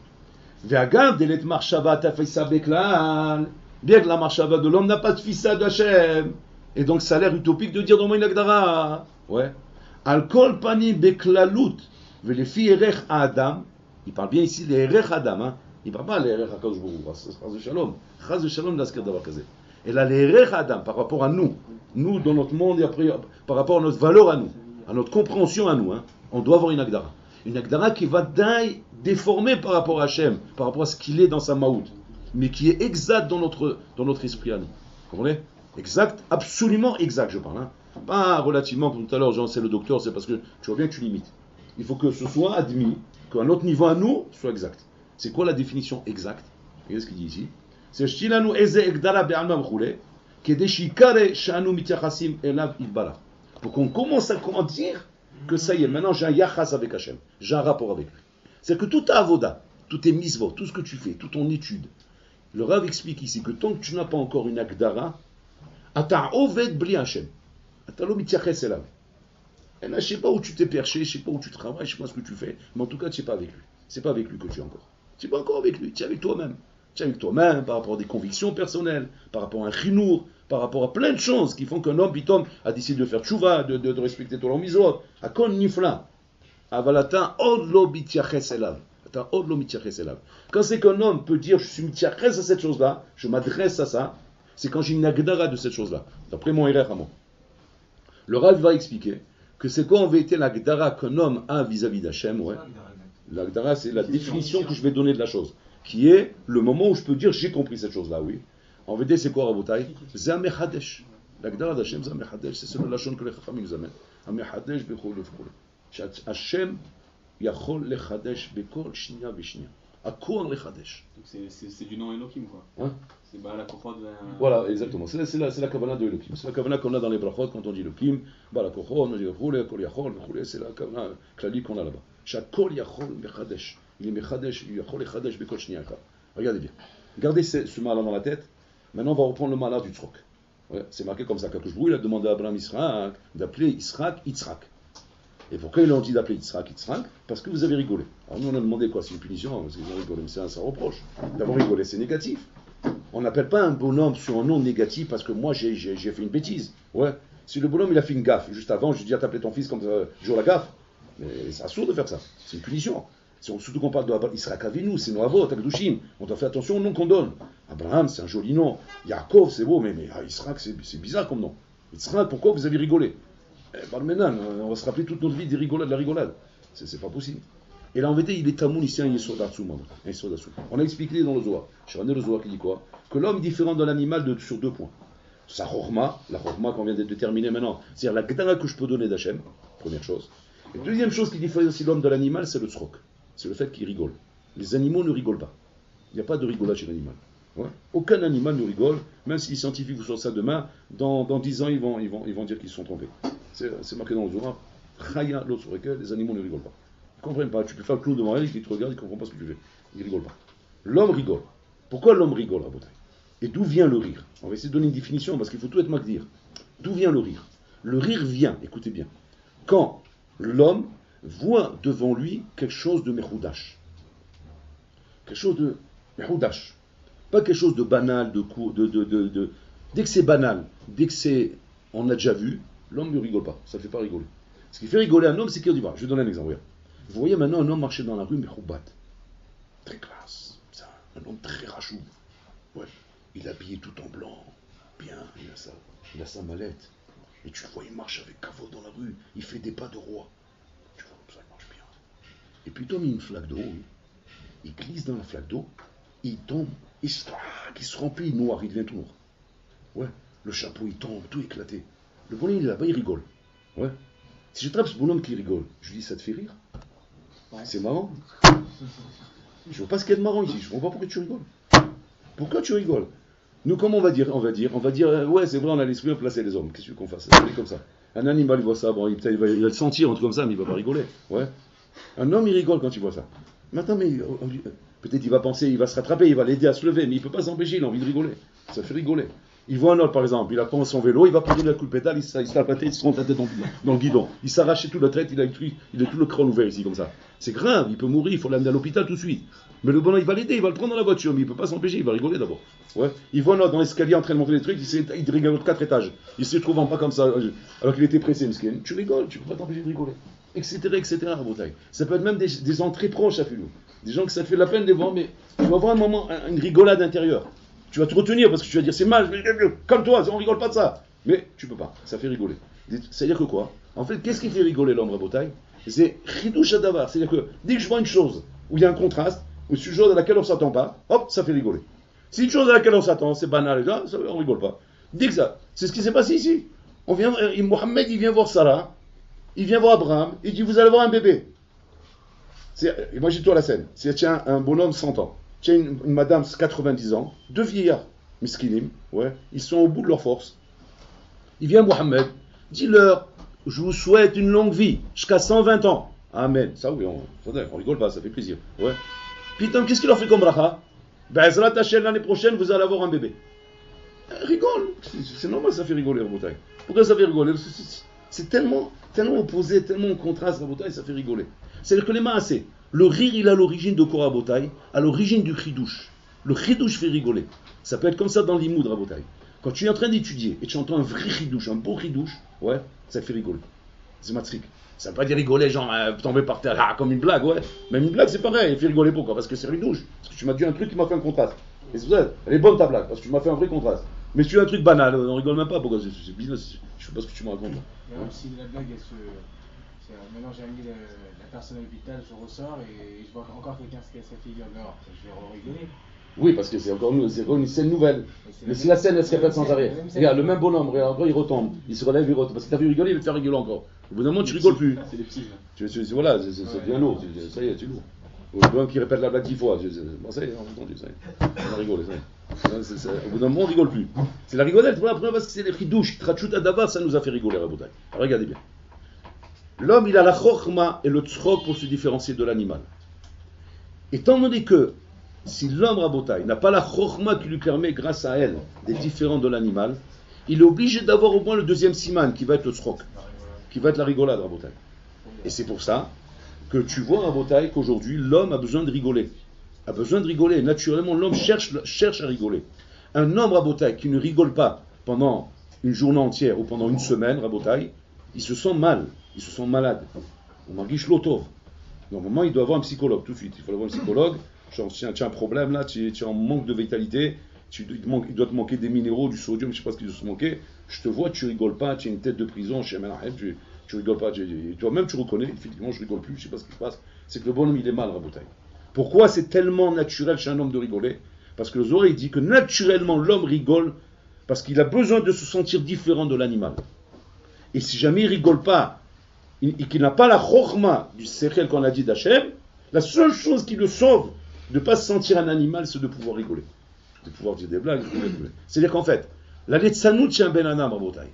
Ve'agam delet marshava tafisa beklal. Bien que la marshava de l'homme n'a pas de fissa d'Hachem. Et donc ça a l'air utopique de dire dans une agdara. Ouais. Al-kol pani beklalut. Velefi erech adam. Il parle bien ici des erech adam. Hein. Il ne parle pas des erech akadosh borou. Chaz de shalom. Chaz de shalom d'askir d'avoir kazé. Et là, les erech adam, par rapport à nous dans notre monde, et après, par rapport à notre valeur à nous, à notre compréhension à nous, hein, on doit avoir une agdara. Une agdara qui va déformer par rapport à Hachem, par rapport à ce qu'il est dans sa maout, mais qui est exact dans notre esprit à nous. Vous comprenez? Exact, absolument exact, je parle. Hein. Pas relativement, comme tout à l'heure, genre c'est le docteur, c'est parce que tu vois bien que tu limites. Il faut que ce soit admis, qu'à notre niveau à nous, soit exact. C'est quoi la définition exacte? Regardez ce qu'il dit ici. C'est Shtilanu eze egdara be'alma b'choule, kedeshikare shanu mityachasim elav ilbara. Pour qu'on commence à comment dire que ça y est, maintenant j'ai un yachas avec Hachem, j'ai un rapport avec lui. C'est-à-dire que tout ta avoda, tout tes misvot, tout ce que tu fais, toute ton étude, le Rav explique ici que tant que tu n'as pas encore une agdara, Ata oved bli Hachem. Ata lo mityaches elav. Et là, je ne sais pas où tu t'es perché, je ne sais pas où tu travailles, je ne sais pas ce que tu fais, mais en tout cas, tu n'es pas avec lui. C'est pas avec lui que tu es encore. Tu n'es pas encore avec lui, tu es avec toi-même. Tu es avec toi-même par rapport à des convictions personnelles, par rapport à un chinour, par rapport à plein de choses qui font qu'un homme, pitom, a décidé de faire tchouva, de respecter ton misot. Akon nifla. Avalata od lo mityaches elav. Quand c'est qu'un homme peut dire je suis mityaches à cette chose-là, je m'adresse à ça, c'est quand j'ai une agdara de cette chose-là. D'après mon erreur à moi. Le Rav va expliquer que c'est quoi en vérité l'agdara qu'un homme a vis-à-vis d'Hachem, ouais. L'agdara, c'est la définition que je vais donner de la chose, qui est le moment où je peux dire j'ai compris cette chose-là, oui. En vérité, c'est quoi, Rabotai? C'est un mechadesh. L'agdara d'Hachem, c'est un mechadesh. C'est le lachon que les chachamim nous amènent. Un mechadesh bechol lefkol. Hachem yachol lechadesh bekol shnia veshnia. Akor lechadesh. C'est du nom Elohim, quoi. Hein? C'est la kochot. Voilà, exactement. C'est la kavanah de Elohim. C'est la kavanah qu'on a dans les brachot quand on dit Elohim. La kochot, on dit roule, kol yachol, c'est la kavanah clalique qu'on a là-bas. Shakol yachol mechadesh. Il est mechadesh, yachol lechadesh bekol shnia. Regardez bien. Gardez ce mal dans la tête. Maintenant, on va reprendre le malheur du tzrok. Ouais, c'est marqué comme ça. Kadosh Baruch Hu, il a demandé à Abraham Yitzhak d'appeler Yitzhak Yitzhak. Et pourquoi ils l'ont dit d'appeler Yitzhak Yitzhak? Parce que vous avez rigolé. Alors nous, on a demandé quoi? C'est une punition, parce qu'ils ont rigolé. Mais c'est un reproche. D'avoir rigolé, c'est négatif. On n'appelle pas un bonhomme sur un nom négatif parce que moi, j'ai fait une bêtise. Ouais. Si le bonhomme, il a fait une gaffe, juste avant, je lui dis à t'appeler ton fils comme ça, jour la gaffe. Mais c'est assourd de faire ça. C'est une punition. Surtout qu'on parle de Yitzhak Avinu, c'est nos avot, Akdushim. On doit faire attention au nom qu'on donne. Abraham, c'est un joli nom. Yaakov, c'est beau, mais Yitzhak, c'est bizarre comme nom. Yitzhak, pourquoi vous avez rigolé? Maintenant, on va se rappeler toute notre vie des rigolades, de la rigolade. C'est pas possible. Et là, en vérité, il est tamoun ici, un Yesod Atsum. On a expliqué dans le Zohar. Je suis le Zohar qui dit quoi? Que l'homme est différent de l'animal sur 2 points. Sa chorma, la chorma qu'on vient de déterminer maintenant, c'est-à-dire la gdara que je peux donner d'Hachem, première chose. Et deuxième chose qui différencie l'homme de l'animal, c'est le tzrok. C'est le fait qu'il rigole. Les animaux ne rigolent pas. Il n'y a pas de rigolade chez l'animal. Ouais. Aucun animal ne rigole, même si les scientifiques vous sortent ça demain, dans 10 ans, ils vont dire qu'ils se sont trompés. C'est marqué dans le Zohar. Chaya l'autre sur lequel les animaux ne rigolent pas. Ils ne comprennent pas. Tu peux faire le clou devant elle, ils te regardent, ils ne comprennent pas ce que tu fais. Ils ne rigolent pas. L'homme rigole. Pourquoi l'homme rigole, Rabotai? Et d'où vient le rire? On va essayer de donner une définition parce qu'il faut tout être magdir. D'où vient le rire? Le rire vient, écoutez bien, quand l'homme voit devant lui quelque chose de mechoudash. Quelque chose de mechoudash. Pas quelque chose de banal, de court, Dès que c'est banal, dès que c'est on a déjà vu, l'homme ne rigole pas. Ça ne fait pas rigoler. Ce qui fait rigoler un homme, c'est qu'il dit, je vais donner un exemple. Regarde. Vous voyez maintenant un homme marcher dans la rue, mechoubat. Très classe. C'est un homme très rachou. Ouais. Il est habillé tout en blanc. Bien, il a sa mallette. Et tu le vois, il marche avec kavod dans la rue. Il fait des pas de roi. Tu vois, ça marche bien. Et puis il tombe une flaque d'eau. Il glisse dans la flaque d'eau. Il tombe. Il se remplit, il noir. Il devient tout noir. Ouais. Le chapeau, il tombe, tout éclaté. Le bonhomme, il est là-bas, il rigole. Ouais. Si j'attrape ce bonhomme qui rigole, je lui dis, ça te fait rire? Ouais. C'est marrant. Je vois pas ce qu'il y a de marrant ici. Je vois pas pourquoi tu rigoles. Pourquoi tu rigoles? Nous, comment on va dire, ouais, c'est vrai, on a l'esprit à placer les hommes. Qu'est-ce que tu veux qu'on fasse? C'est comme ça. Un animal, il voit ça, bon, il va le sentir, un truc comme ça, mais il va pas rigoler. Ouais. Un homme, il rigole quand il voit ça. Maintenant, mais peut-être il va penser, il va se rattraper, il va l'aider à se lever, mais il peut pas s'empêcher, il a envie de rigoler. Ça fait rigoler. Il voit un autre, par exemple, il a pris son vélo, il va prendre la coup de pédale, il se tape la tête, il se rend la tête dans le guidon. Il s'arrache tout la tête, il a tout le crâne ouvert ici, comme ça. C'est grave, il peut mourir, il faut l'amener à l'hôpital tout de suite. Mais le bonhomme, il va l'aider, il va le prendre dans la voiture, mais il peut pas s'empêcher, il va rigoler d'abord. Ouais. Il voit un autre dans l'escalier en train de monter des trucs, il rigole 4 étages. Il se trouve pas comme ça, alors qu'il était pressé, mesquin. Tu rigoles, tu peux pas t'empêcher de rigoler. Etc., à Bretagne. Ça peut être même des gens très proches à Filou. Des gens que ça te fait la peine de voir, mais tu vas avoir un moment, une rigolade intérieure. Tu vas te retenir parce que tu vas dire c'est mal, comme toi, on rigole pas de ça. Mais tu peux pas, ça fait rigoler. C'est-à-dire que quoi? En fait, qu'est-ce qui fait rigoler l'homme Rabotai? C'est Chidouch Adavar. C'est-à-dire que dès que je vois une chose où il y a un contraste, ou une chose à laquelle on ne s'attend pas, hop, ça fait rigoler. Si une chose à laquelle on s'attend, c'est banal, là, on rigole pas. Dès que ça, c'est ce qui s'est passé ici. Mohamed, il vient voir Sarah, il vient voir Abraham, il dit vous allez voir un bébé. Imagine-toi la scène. C'est tiens un bonhomme 100 ans. Tiens, une madame 90 ans, 2 vieillards, miskinim, ouais, ils sont au bout de leur force. Il vient Mohamed, dis-leur, je vous souhaite une longue vie, jusqu'à 120 ans. Amen. Ça oui, on rigole pas, ça fait plaisir. Ouais. Putain, qu'est-ce qu'il leur fait comme bracha? Ben, l'année prochaine, vous allez avoir un bébé. Rigole. C'est normal, ça fait rigoler, Rabotai. Pourquoi ça fait rigoler? C'est tellement opposé, tellement en contraste, Rabotai, ça fait rigoler. C'est-à-dire que les maasés, le rire, il a l'origine de quoi, Rabotai? À l'origine du chidouche. Le chidouche fait rigoler. Ça peut être comme ça dans l'imoud, Rabotai. Quand tu es en train d'étudier et tu entends un vrai chidouche, un beau chidouche, ouais, ça te fait rigoler. C'est matzrik. Ça ne veut pas dire rigoler, genre tomber par terre, comme une blague, ouais. Même une blague, c'est pareil, il fait rigoler pourquoi? Parce que c'est chidouche. Parce que tu m'as dit un truc qui m'a fait un contraste. Et c'est vrai, elle est bonne ta blague, parce que tu m'as fait un vrai contraste. Mais si tu as un truc banal, on rigole même pas, pourquoi? C'est business, je sais pas ce que tu me racontes. Si la blague, maintenant j'ai amené la personne à l'hôpital, je ressors et je vois encore quelqu'un se casse la figure dehors. Je vais rigoler. Oui, parce que c'est encore une scène nouvelle. Mais si la scène elle se répète sans arrêt, regarde, le même bonhomme, regarde, il retombe, il se relève, il retombe. Parce que t'as vu rigoler, il va te faire rigoler encore. Au bout d'un moment, tu rigoles plus. C'est des petits. Voilà, c'est bien lourd. Ça y est, tu es lourd. Au bout d'un qui répète la blague 10 fois. Bon, ça y est, on a entendu, ça y est. On a rigolé, ça y est. Au bout d'un moment, on rigole plus. C'est la rigolette, voilà, parce que c'est les chidouches. Trachut Adava, ça nous a fait rigoler, Rabotai. Alors regardez bien. L'homme, il a la chokhma et le tzrok pour se différencier de l'animal. Étant donné que si l'homme Rabotai n'a pas la chokhma qui lui permet, grâce à elle, d'être différent de l'animal, il est obligé d'avoir au moins le deuxième siman, qui va être le tzrok, qui va être la rigolade, Rabotai. Et c'est pour ça que tu vois, Rabotai, qu'aujourd'hui, l'homme a besoin de rigoler. A besoin de rigoler. Naturellement, l'homme cherche à rigoler. Un homme, Rabotai, qui ne rigole pas pendant une journée entière ou pendant une semaine, Rabotai, il se sent mal, il se sent malade. On margish l'otov. Normalement, il doit avoir un psychologue tout de suite. Il faut avoir un psychologue. Tu as un problème là, tu es en manque de vitalité, il doit te manquer des minéraux, du sodium, je sais pas ce qu'il doit se manquer. Je te vois, tu rigoles pas, tu as une tête de prison chez Menahem, tu rigoles pas. Toi-même, tu reconnais, effectivement, je rigole plus, je sais pas ce qui se passe. C'est que le bonhomme, il est mal, Rabotaï. Pourquoi c'est tellement naturel chez un homme de rigoler? Parce que le Zohar, il dit que naturellement, l'homme rigole parce qu'il a besoin de se sentir différent de l'animal. Et si jamais il rigole pas, et qu'il n'a pas la chokhma du sechel qu'on a dit d'Hachem, la seule chose qui le sauve de ne pas se sentir un animal, c'est de pouvoir rigoler. De pouvoir dire des blagues, c'est-à-dire qu'en fait, la letzanout chez un ben adam, Rabotaï.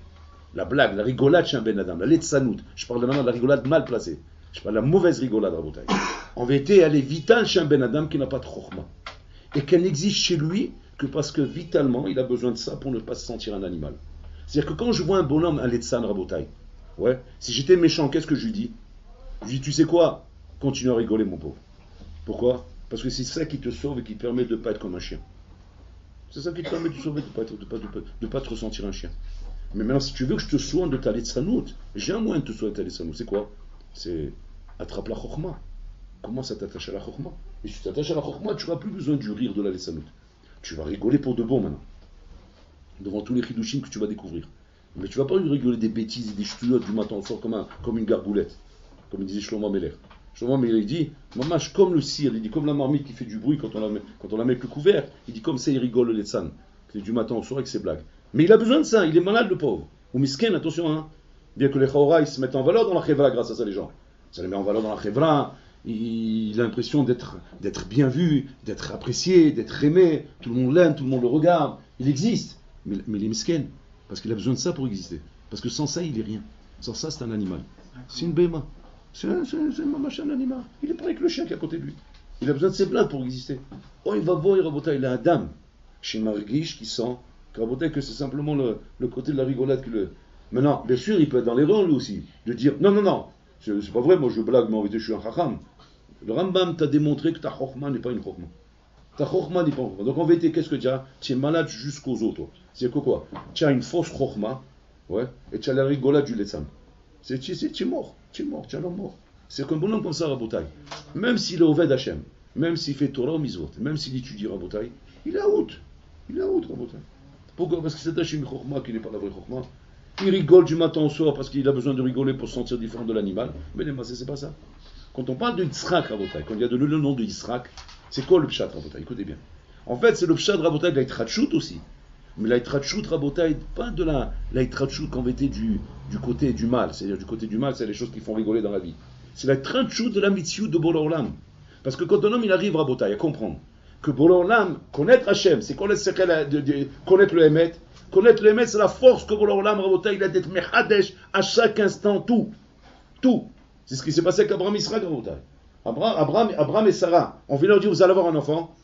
La blague, la rigolade chez un ben adam, la letzanout. Je parle maintenant de la rigolade mal placée. Je parle de la mauvaise rigolade, Rabotaï. En vérité, elle est vitale chez un ben adam qui n'a pas de chokhma. Et qu'elle n'existe chez lui que parce que vitalement, il a besoin de ça pour ne pas se sentir un animal. C'est-à-dire que quand je vois un bonhomme, un letzan, Rabotaï, ouais, si j'étais méchant, qu'est-ce que je lui dis? Je lui dis, tu sais quoi? Continue à rigoler, mon pauvre. Pourquoi? Parce que c'est ça qui te sauve et qui te permet de ne pas être comme un chien. C'est ça qui te permet de te sauver, de ne pas te ressentir un chien. Mais maintenant, si tu veux que je te soigne de ta letzanout, j'ai un moyen de te soigner de ta letzanout. C'est quoi? C'est attrape la chokhma. Commence à t'attacher à la chokhma. Et si tu t'attaches à la chokhma, tu n'auras plus besoin du rire de la letzanout. Tu vas rigoler pour de bon maintenant. Devant tous les chidushim que tu vas découvrir. Mais tu ne vas pas rigoler des bêtises et des ch'touillottes du matin au soir comme une gargoulette. Comme il disait Shlomo Meller. Shlomo Meller, il dit, mamash comme le cire, il dit comme la marmite qui fait du bruit quand on la met avec le couvert, il dit comme ça il rigole le letzan. C'est du matin au soir avec ses blagues. Mais il a besoin de ça, il est malade le pauvre. Ou misken, attention, hein. Bien que les chaora, ils se mettent en valeur dans la chevra grâce à ça les gens. Ça les met en valeur dans la chevra, il a l'impression d'être bien vu, d'être apprécié, d'être aimé, tout le monde l'aime, tout le monde le regarde, il existe. Mais il est misken, parce qu'il a besoin de ça pour exister. Parce que sans ça, il est rien. Sans ça, c'est un animal. C'est une béma. C'est un animal. Il est pareil que le chien qui est à côté de lui. Il a besoin de ses blagues pour exister. Oh, il va voir, il a un dame. Chez Marguiche qui sent que c'est simplement le côté de la rigolade que le. Maintenant, bien sûr, il peut être dans l'erreur lui aussi. De dire non, c'est pas vrai, moi je blague, mais en vérité je suis un chacham. Le Rambam t'a démontré que ta chokhma n'est pas une chokhma. Ta chokhma n'est pas une chokhma. Donc en vérité, qu'est-ce que tu as? Tu es malade jusqu'aux os, toi. C'est que quoi? Tu as une fausse chokhma, ouais, et tu as la rigolade du letzan. Tu es mort, tu es un homme mort. C'est qu'un bonhomme comme ça, Rabotaï, même s'il est au Ved Hashem, même s'il fait Torah ou Mizvot, même s'il étudie Rabotaï, il est out. Il est out, Rabotaï. Pourquoi? Parce que c'est une chokhma qui n'est pas la vraie chokhma. Il rigole du matin au soir parce qu'il a besoin de rigoler pour se sentir différent de l'animal. Mais les massés, c'est pas ça. Quand on parle de Yitzhak, Rabotaï, quand il y a le nom de Yitzhak, c'est quoi le pshat, Rabotaï? Écoutez bien. En fait, c'est le pshat, Rabotaï, de l'Aitratchout aussi. Mais l'Aitratchout, Rabotaï, pas de l'Aitratchout qu'en vérité du côté du mal. C'est-à-dire du côté du mal, c'est les choses qui font rigoler dans la vie. C'est l'Aitratchout de la mitzvah de Boré Olam. Parce que quand un homme il arrive, Rabotaï, à comprendre que Boré Olam, connaître Hachem, c'est connaître le Hémet. Connaître le Hémet, c'est la force que Boré Olam, Rabotaï, il a d'être mechadesh à chaque instant, tout. C'est ce qui s'est passé avec Abraham et Israël, Rabotaï. Abraham et Sarah, on vient leur dire, vous allez avoir un enfant.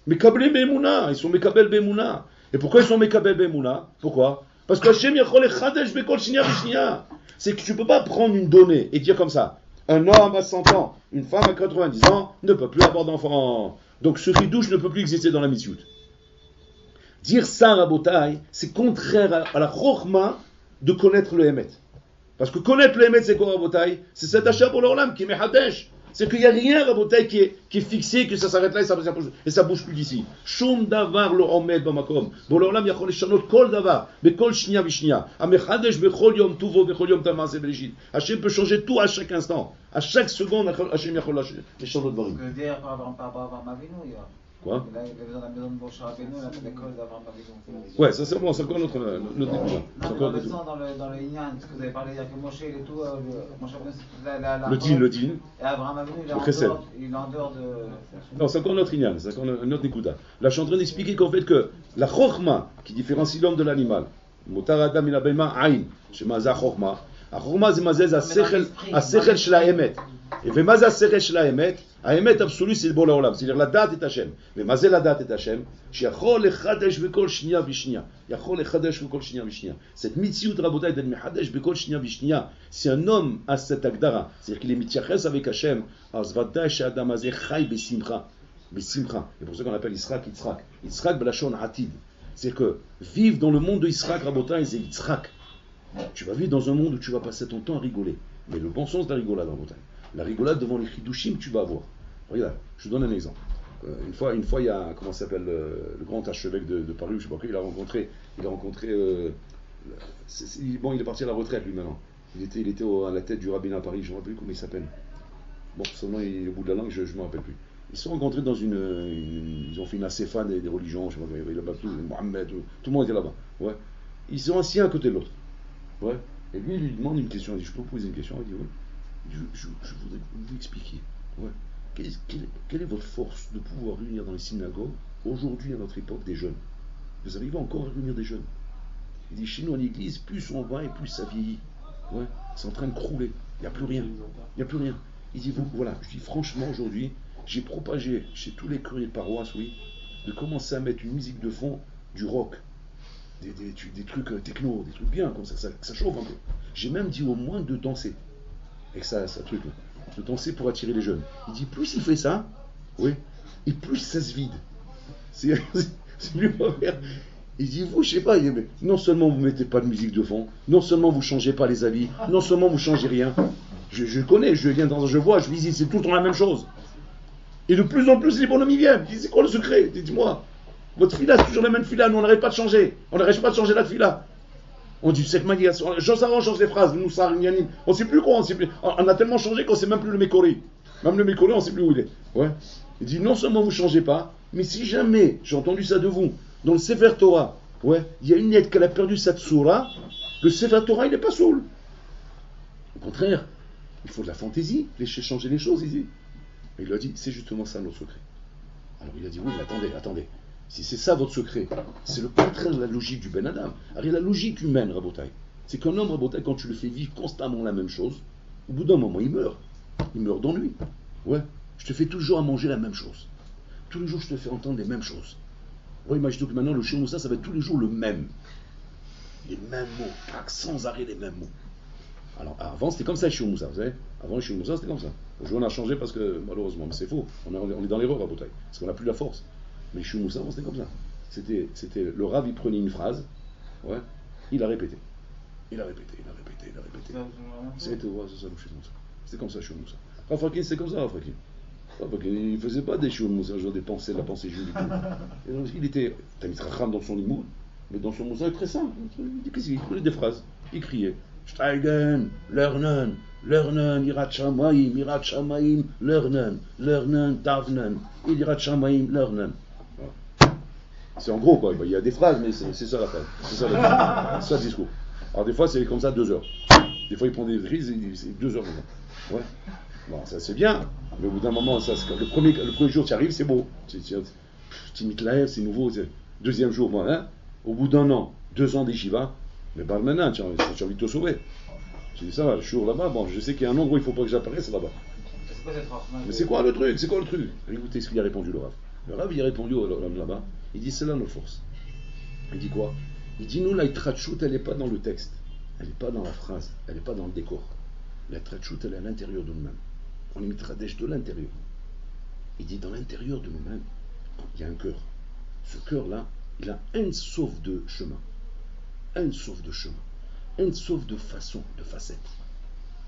Mekabel Bemouna, ils sont Mekabel Bemouna. Et pourquoi ils sont Mekabel Bemouna? Pourquoi? Parce que Hachem Yachol Echadesh Bekol Shnia Vishnia. C'est que tu ne peux pas prendre une donnée et dire comme ça, un homme à 100 ans, une femme à 90 ans ne peut plus avoir d'enfant. Donc ce ridouche ne peut plus exister dans la mitzvot. Dire ça, Rabotaï, c'est contraire à la chokhma de connaître le Hémet. Parce que connaître le Hémet, c'est quoi, Rabotaï? C'est cet achat pour l'Olam qui est Mehadesh. C'est qu'il n'y a rien, Rabotaï, qui est fixé, que ça s'arrête là et ça bouge plus d'ici. Shum davar lo omed bamakom. Bon, l'Olam yachol leshanot kol davar, bekol shnia vishnia. Amechadesh bechol yom tuvo bechol yom tamase belishit. Hachem peut changer tout à chaque instant. À chaque seconde, Hachem yachol leshanot dvarim. Parce que d'ailleurs, par rapport à Abraham Avinu, il y a. Quoi? Là, il avait besoin de la maison de Moshe Rabbeinu, il a fait l'école d'Abraham Avinu. Ouais, ça c'est bon, c'est encore notre Non, découverte. mais dans le sens, dans le Inyan, parce que vous avez parlé, il y a que Moshe, il est tout. Moshe Rabbeinu, c'est la. Le din. Et Abraham Avinu, il est en dehors de. Non, c'est encore notre Inyan, c'est encore notre Nikuda. Là, je suis en train d'expliquer qu'en fait, que la chokhma qui différencie l'homme de l'animal, Motar Adam il abema aïn, shema za chokhma. La chokhma, c'est mazez a sechel shel haemet. Et vema za sechel shel haemet. Haemet absolu, c'est le Boré Olam, c'est-à-dire la date est Hachem. Mais mazé la date est Hachem. Shiachol echadesh bekol shnia vishnia. Yachol echadesh bekol shnia vishnia. Cette mitzvot Rabotaï d'être mechadesh bekol shnia vishnia. Si un homme a cette agdara, c'est-à-dire qu'il est mityaches avec Hachem, azvadaï she'adam azeh chai besimcha. Besimcha. Et pour ça qu'on appelle Yitzhak, Yitzhak. Yitzhak belashon atid. C'est-à-dire que vivre dans le monde de Yitzhak, Rabotaï, c'est Yitzhak. Tu vas vivre dans un monde où tu vas passer ton temps à rigoler. Mais le bon sens de la rigolade, Rabotaï. La rigolade devant les chidushim, tu vas avoir. Regarde, je vous donne un exemple. Une fois, il y a, comment ça s'appelle, le grand archevêque de Paris, je sais pas quoi, il a rencontré, bon, il est parti à la retraite lui maintenant. Il était à la tête du rabbinat à Paris, je ne me rappelle plus comment il s'appelle. Bon, son nom est au bout de la langue, je ne me rappelle plus. Ils se sont rencontrés dans ils ont fait une acéfa des religions, je sais pas, il y avait là-bas tout, Mohamed, tout le monde était là-bas. Ouais. Ils sont assis un côté de l'autre. Ouais. Et lui, il lui demande une question. Il dit, je peux vous poser une question? Il dit, oui. Je voudrais que vous expliquiez. Ouais. Quelle est votre force de pouvoir réunir dans les synagogues, aujourd'hui, à notre époque, des jeunes? Vous arrivez encore à réunir des jeunes? Il dit, chez nous, à l'église, plus on va et plus ça vieillit. Ouais. C'est en train de crouler. Il n'y a plus rien. Il n'y a plus rien. Il dit, voilà, je dis franchement, aujourd'hui, j'ai propagé chez tous les curés de paroisse, oui, de commencer à mettre une musique de fond, du rock, des trucs techno, des trucs bien, comme ça chauffe un peu. J'ai même dit au moins de danser, avec ça truc là, de danser pour attirer les jeunes. Il dit, plus il fait ça, oui, et plus ça se vide. C'est lui faire. Il dit, vous, je sais pas, non seulement vous mettez pas de musique de fond, non seulement vous changez pas les habits, non seulement vous changez rien. Je connais, je vois, je visite, c'est tout le temps la même chose. Et de plus en plus, les bonhommes y viennent. Ils disent, c'est quoi le secret? Dites-moi. Votre fila, c'est toujours la même fila. Nous, on n'arrête pas de changer. On n'arrête pas de changer la fila. On dit, cette manière, on change les phrases. Nous, ça, on ne sait plus quoi. On a tellement changé qu'on ne sait même plus le Mékori. Même le Mékori, on ne sait plus où il est. Ouais. Il dit, non seulement vous ne changez pas, mais si jamais, j'ai entendu ça de vous, dans le Sefer Torah, ouais, il y a une lettre qu'elle a perdu sa tsura, le Sefer Torah, il n'est pas saoul. Au contraire, il faut de la fantaisie, laisser changer les choses, il dit. Et il lui a dit, c'est justement ça notre secret. Alors il a dit, oui, mais attendez. Si c'est ça votre secret, c'est le contraire de la logique du Ben Adam. Alors la logique humaine, Rabotai, c'est qu'un homme, Rabotai, quand tu le fais vivre constamment la même chose, au bout d'un moment, il meurt. Il meurt d'ennui. Ouais, je te fais toujours à manger la même chose. Tous les jours, je te fais entendre les mêmes choses. Ouais, imagine-toi que maintenant, le Shir Moussa, ça va être tous les jours le même. Les mêmes mots, sans arrêt les mêmes mots. Alors avant c'était comme ça chez Moussa, vous savez. Avant chez Moussa c'était comme ça. Aujourd'hui on a changé parce que malheureusement, mais c'est faux. On est dans l'erreur à Botaï, parce qu'on n'a plus la force. Mais chez Moussa c'était comme ça. C'était le Rav, il prenait une phrase, ouais, il a répété. C'était ça le chez Moussa. C'était comme ça chez Moussa. Rafrakin c'est comme ça Rafrakin. Il ne faisait pas des chez Moussa, genre des pensées, la pensée juive. Il était Tamit Racham dans son limoud, mais dans son Moussa très simple. Il prenait des phrases, il criait. Steigen, lernen, Irat Shamaim, lernen, Tavnen, Irat Shamaim, lernen. C'est en gros quoi, il y a des phrases, mais c'est ça la phrase. C'est ça le discours. Alors des fois c'est comme ça 2 heures. Des fois il prend des crises, c'est 2 heures comme ça. Ouais. Bon, ça c'est bien, mais au bout d'un moment, le premier jour tu arrives, c'est beau. Tu imites la c'est nouveau. Deuxième jour, moi, hein, au bout d'un an, 2 ans d'Yeshiva, mais parle maintenant, tu as envie de te sauver. J'ai dit ça va, je suis là-bas, bon, je sais qu'il y a un endroit où il ne faut pas que j'apparaisse, c'est là-bas. Mais c'est quoi le truc? Écoutez ce qu'il a répondu le Rav. Le Rav, il a répondu au l'homme là-bas, il dit c'est là notre force. Il dit quoi? Il dit nous, la Yitrachut, elle n'est pas dans le texte, elle n'est pas dans la phrase, elle n'est pas dans le décor. La Yitrachut, elle est à l'intérieur de nous-mêmes. On est Mitradesh de l'intérieur. Il dit dans l'intérieur de nous-mêmes, il y a un cœur. Ce cœur-là, il a un sauf de chemin. Un sauf de façon, de facettes.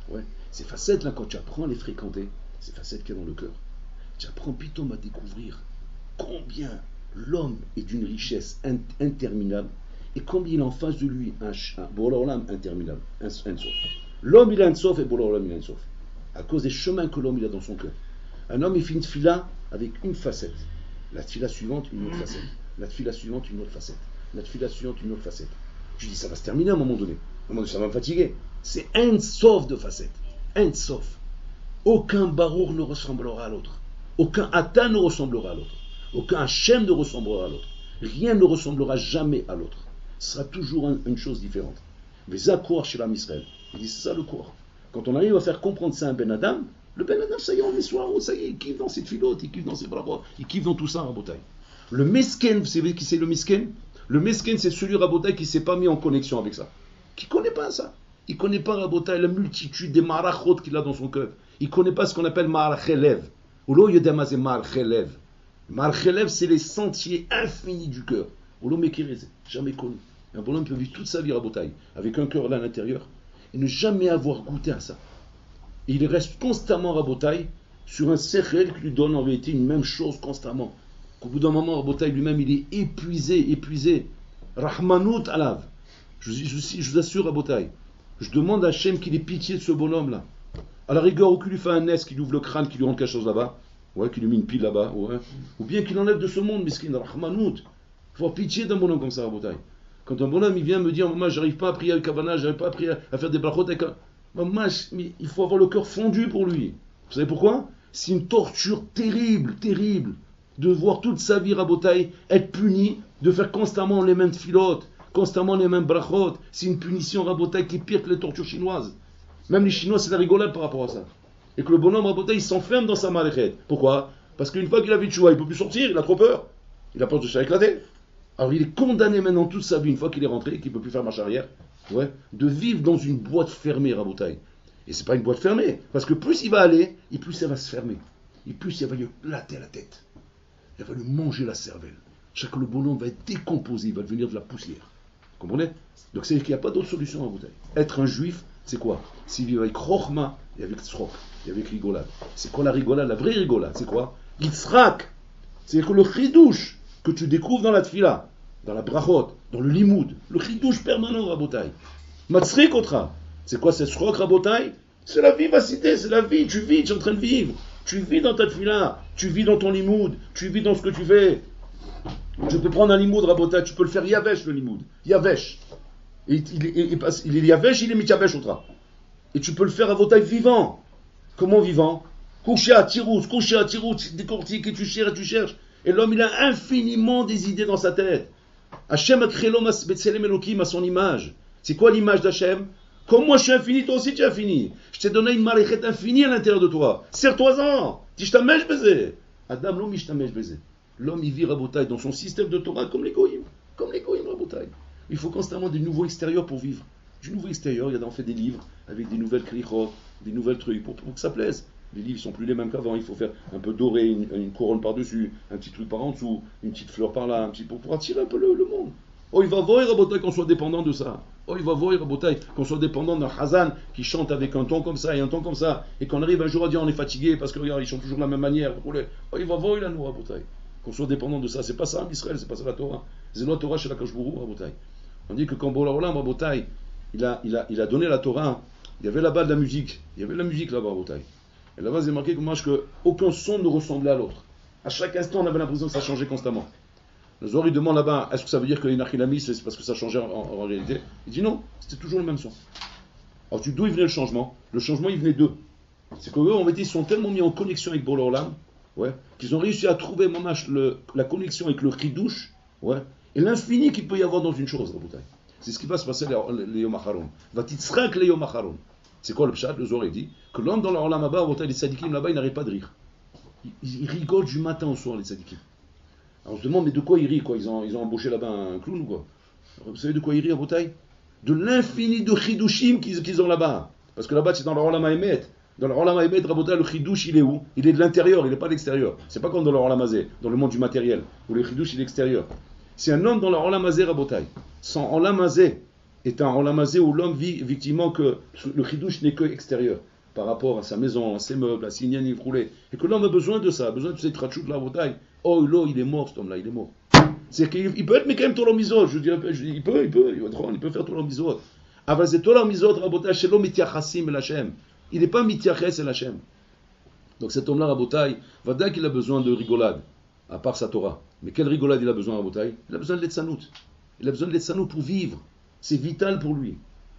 Ouais. Ces facettes-là, quand tu apprends à les fréquenter, ces facettes qu'il y a dans le cœur, tu apprends plutôt à découvrir combien l'homme est d'une richesse interminable et combien il a en face de lui un Borolam interminable, un sof. L'homme il a un sof et Borolam il a un sof. À cause des chemins que l'homme il a dans son cœur. Un homme il fait une tfila avec une facette. La tfila suivante, une autre facette. La tfila suivante, une autre facette. La tfila suivante, une autre facette. Je dis, ça va se terminer à un moment donné. À un moment donné, ça va me fatiguer. C'est un sauf de facettes. Un sauf. Aucun barour ne ressemblera à l'autre. Aucun Ata ne ressemblera à l'autre. Aucun Hachem ne ressemblera à l'autre. Rien ne ressemblera jamais à l'autre. Ce sera toujours une chose différente. Mais Zakor chez l'âme Israël. Il dit, c'est ça le cours. Quand on arrive à faire comprendre ça à un Ben Adam, le Ben Adam, ça y est, on est soir, ça y est, il kiffe dans ses filotes, il kiffe dans ses bravos, il kiffe dans tout ça, Rabotai. Le Mesken, vous savez qui c'est le Mesken? Le Mesken, c'est celui, Rabotai, qui ne s'est pas mis en connexion avec ça. Qui ne connaît pas ça. Il ne connaît pas, Rabotai, la multitude des marachot qu'il a dans son cœur. Il ne connaît pas ce qu'on appelle marachelev. Ou l'eau yedema, c'est marachelev. Marachelev, c'est les sentiers infinis du cœur. Ou l'eau mekirez, jamais connu. Un bonhomme peut vivre toute sa vie, Rabotai, avec un cœur là à l'intérieur, et ne jamais avoir goûté à ça. Et il reste constamment, Rabotai, sur un sechel qui lui donne en vérité une même chose constamment. Qu'au bout d'un moment, Rabotai lui-même, il est épuisé. Rahmanout alav. Je vous assure, Rabotai, je demande à Hachem qu'il ait pitié de ce bonhomme-là. À la rigueur, ou qu'il lui fait un nez, qu'il lui ouvre le crâne, qu'il lui rentre quelque chose là-bas, ouais, qu'il lui met une pile là-bas, ouais. Ou bien qu'il enlève de ce monde, miskin, Rahmanout. Il faut avoir pitié d'un bonhomme comme ça, Rabotai. Quand un bonhomme il vient me dire, maman, j'arrive pas à prier avec Kavana, j'arrive pas à prier à faire des brachot avec un... Maman, mais il faut avoir le cœur fondu pour lui. Vous savez pourquoi? C'est une torture terrible, de voir toute sa vie, Rabotai, être puni, de faire constamment les mêmes filotes, constamment les mêmes brachot. C'est une punition, Rabotai, qui est pire que les tortures chinoises. Même les Chinois, c'est la rigolade par rapport à ça. Et que le bonhomme, Rabotai, il s'enferme dans sa maléchette. Pourquoi? Parce qu'une fois qu'il a vu Tchouva, il ne peut plus sortir, il a trop peur. Il a peur de se faire éclater. Alors il est condamné maintenant toute sa vie, une fois qu'il est rentré, qu'il ne peut plus faire marche arrière, ouais, de vivre dans une boîte fermée, Rabotai. Et c'est pas une boîte fermée, parce que plus il va aller, et plus elle va se fermer. Et plus elle va lui latter la tête. Elle va lui manger la cervelle. Chaque le bonhomme va être décomposé, il va devenir de la poussière. Vous comprenez? Donc c'est-à-dire qu'il n'y a pas d'autre solution, Rabotai. Être un juif, c'est quoi? C'est vivre avec Chochma et avec Tzrok, et avec rigolade. C'est quoi la rigolade? La vraie rigolade, c'est quoi? Yitzhak. C'est-à-dire que le chidouche que tu découvres dans la tfila, dans la brachot, dans le limoud, le chidouche permanent, Rabotai. Matzrik otra. C'est quoi cette Tzrok, Rabotai? C'est la vivacité, c'est la vie. Tu vis, tu es en train de vivre. Tu vis dans ta tfila, tu vis dans ton limoud, tu vis dans ce que tu fais. Tu peux prendre un limoud, Rabotai, tu peux le faire yavesh, le limoud. Yavesh. Il est yavesh, il est mityavesh otra. Et tu peux le faire, Rabotai, vivant. Comment vivant? Couché à tirous, décortique, et tu cherches. Et l'homme, il a infiniment des idées dans sa tête. Hachem a créé l'homme à son image. C'est quoi l'image d'Hachem? Comme moi je suis infini, toi aussi tu es infini. Je t'ai donné une maléchette infinie à l'intérieur de toi. Serre-toi-en. Tishtamesh baiser. Adam, l'homme, ishtamesh baiser. L'homme, il vit, Rabotai, dans son système de Torah comme les goïms. Comme les goïms, Rabotai. Il faut constamment des nouveaux extérieurs pour vivre. Du nouveau extérieur, il y a fait des livres avec des nouvelles krichot, des nouvelles trucs pour que ça plaise. Les livres ne sont plus les mêmes qu'avant, il faut faire un peu doré, une couronne par-dessus, un petit truc par en dessous, une petite fleur par là, un petit pour attirer un peu le monde. Oh, il va voir, Rabotai, qu'on soit dépendant de ça. Oh, il va voir, Rabotai, qu'on soit dépendant d'un Hazan qui chante avec un ton comme ça et un ton comme ça, et qu'on arrive un jour à dire on est fatigué parce que regarde, ils chantent toujours de la même manière. Oh, il va voir, il a nous, Rabotai. Qu'on soit dépendant de ça. C'est pas ça, Israël, c'est pas ça la Torah. C'est la Torah chez la Kashbourou, Rabotai. On dit que quand Bola Olam, Rabotai, il a donné la Torah, il y avait là-bas de la musique. Il y avait de la musique là-bas, Rabotai. Et là-bas, c'est marqué qu'aucun son ne ressemblait à l'autre. À chaque instant, on avait l'impression que ça changeait constamment. Le Zohar, il demande là-bas, est-ce que ça veut dire que l'Inachilami, c'est parce que ça changeait en réalité? Il dit non, c'était toujours le même son. Alors, d'où il venait le changement? Le changement, il venait d'eux. C'est qu'eux, en fait, ils sont tellement mis en connexion avec Bola Olam, ouais, qu'ils ont réussi à trouver, la connexion avec le Chidouche, ouais, et l'infini qu'il peut y avoir dans une chose, Rabotai. C'est ce qui va se passer les Yom HaCharon. Va titzrak les Yom HaCharon. C'est quoi le pshat? Le Zohar, il dit que l'homme dans le Olam Haba, les tzadikim là-bas, ils n'arrêtent pas de rire. Ils rigolent du matin au soir, les tzadikim. Alors on se demande, mais de quoi ils rient, quoi? Ils ont embauché là-bas un clown ou quoi? Vous savez de quoi ils rient, Rabotai? De l'infini de chidushim qu'ils ont là-bas. Parce que là-bas, c'est dans le Olam HaEmet. Dans le Olam HaEmet, Rabotai, le chidush, il est où? Il est de l'intérieur, il n'est pas de l'extérieur. C'est pas comme dans le Olam Hazé, dans le monde du matériel, où le chidush, il est extérieur. C'est un homme dans le Olam Hazé, Rabotai. Sans Olam Hazé est un Olam Hazé où l'homme vit effectivement que le chidush n'est que extérieur par rapport à sa maison, à ses meubles, à ses ignanis roulés. Et que l'homme a besoin de ça, a besoin de cette trachout là, Rabotai. Oh, il est mort, cet homme-là, il est mort. C'est-à-dire qu'il peut être, mais quand même, Torah Mizot. Je dirais, il peut faire Torah Mizot. Avant, c'est Torah Mizot, Rabotai, Shelo Mitiachassim El Hashem. Il n'est pas Mitiaches El Hashem. Donc cet homme-là, Rabotai, va dire qu'il a besoin de rigolade, à part sa Torah. Mais quelle rigolade il a besoin, Rabotai? Il a besoin de l'Etzanout. Il a besoin de l'Etzanout pour vivre. C'est vital pour lui.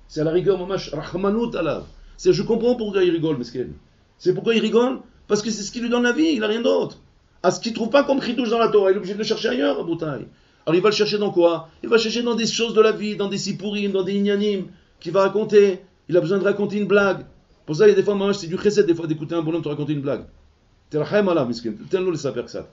C'est à la rigueur, Mamash, Rahmanout alav. Je comprends pourquoi il rigole, Mesken. C'est pourquoi il rigole? Parce que c'est ce qui lui donne la vie, il n'a rien d'autre. À ce qu'il ne trouve pas comme chidouche dans la Torah, il est obligé de le chercher ailleurs, Rabotai. Alors il va le chercher dans quoi? Il va chercher dans des choses de la vie, dans des sipourim, dans des inyanim, qu'il va raconter. Il a besoin de raconter une blague. Pour ça, il y a des fois, Mamash, c'est du chesed, des fois, d'écouter un bonhomme te raconter une blague. T'es la chaim ala, Mesken. Tellement le saper que ça.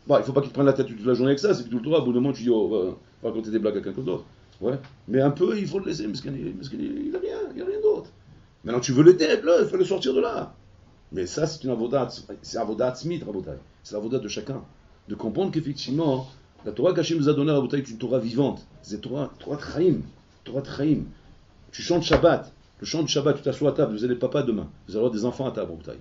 Bon, il ne faut pas qu'il te prenne la tête toute la journée avec ça, c'est que tout le temps, au bout d'un moment, tu dis, oh, va raconter des blagues à quelqu'un d'autre. Ouais. Mais un peu, il faut le laisser, il n'a rien d'autre. Maintenant, tu veux l'aider, aide-le, il faut le sortir de là. Mais ça, c'est une avodat, c'est avodat smith, Rabotai. C'est l'avodat de chacun. De comprendre qu'effectivement, la Torah qu'Hachem nous a donnée, Rabotai, est une Torah vivante. C'est Torah de Chaim. Tu chantes Shabbat. Le chant du Shabbat, tu t'assois à table, vous allez papa demain. Vous allez avoir des enfants à table, Rabotai.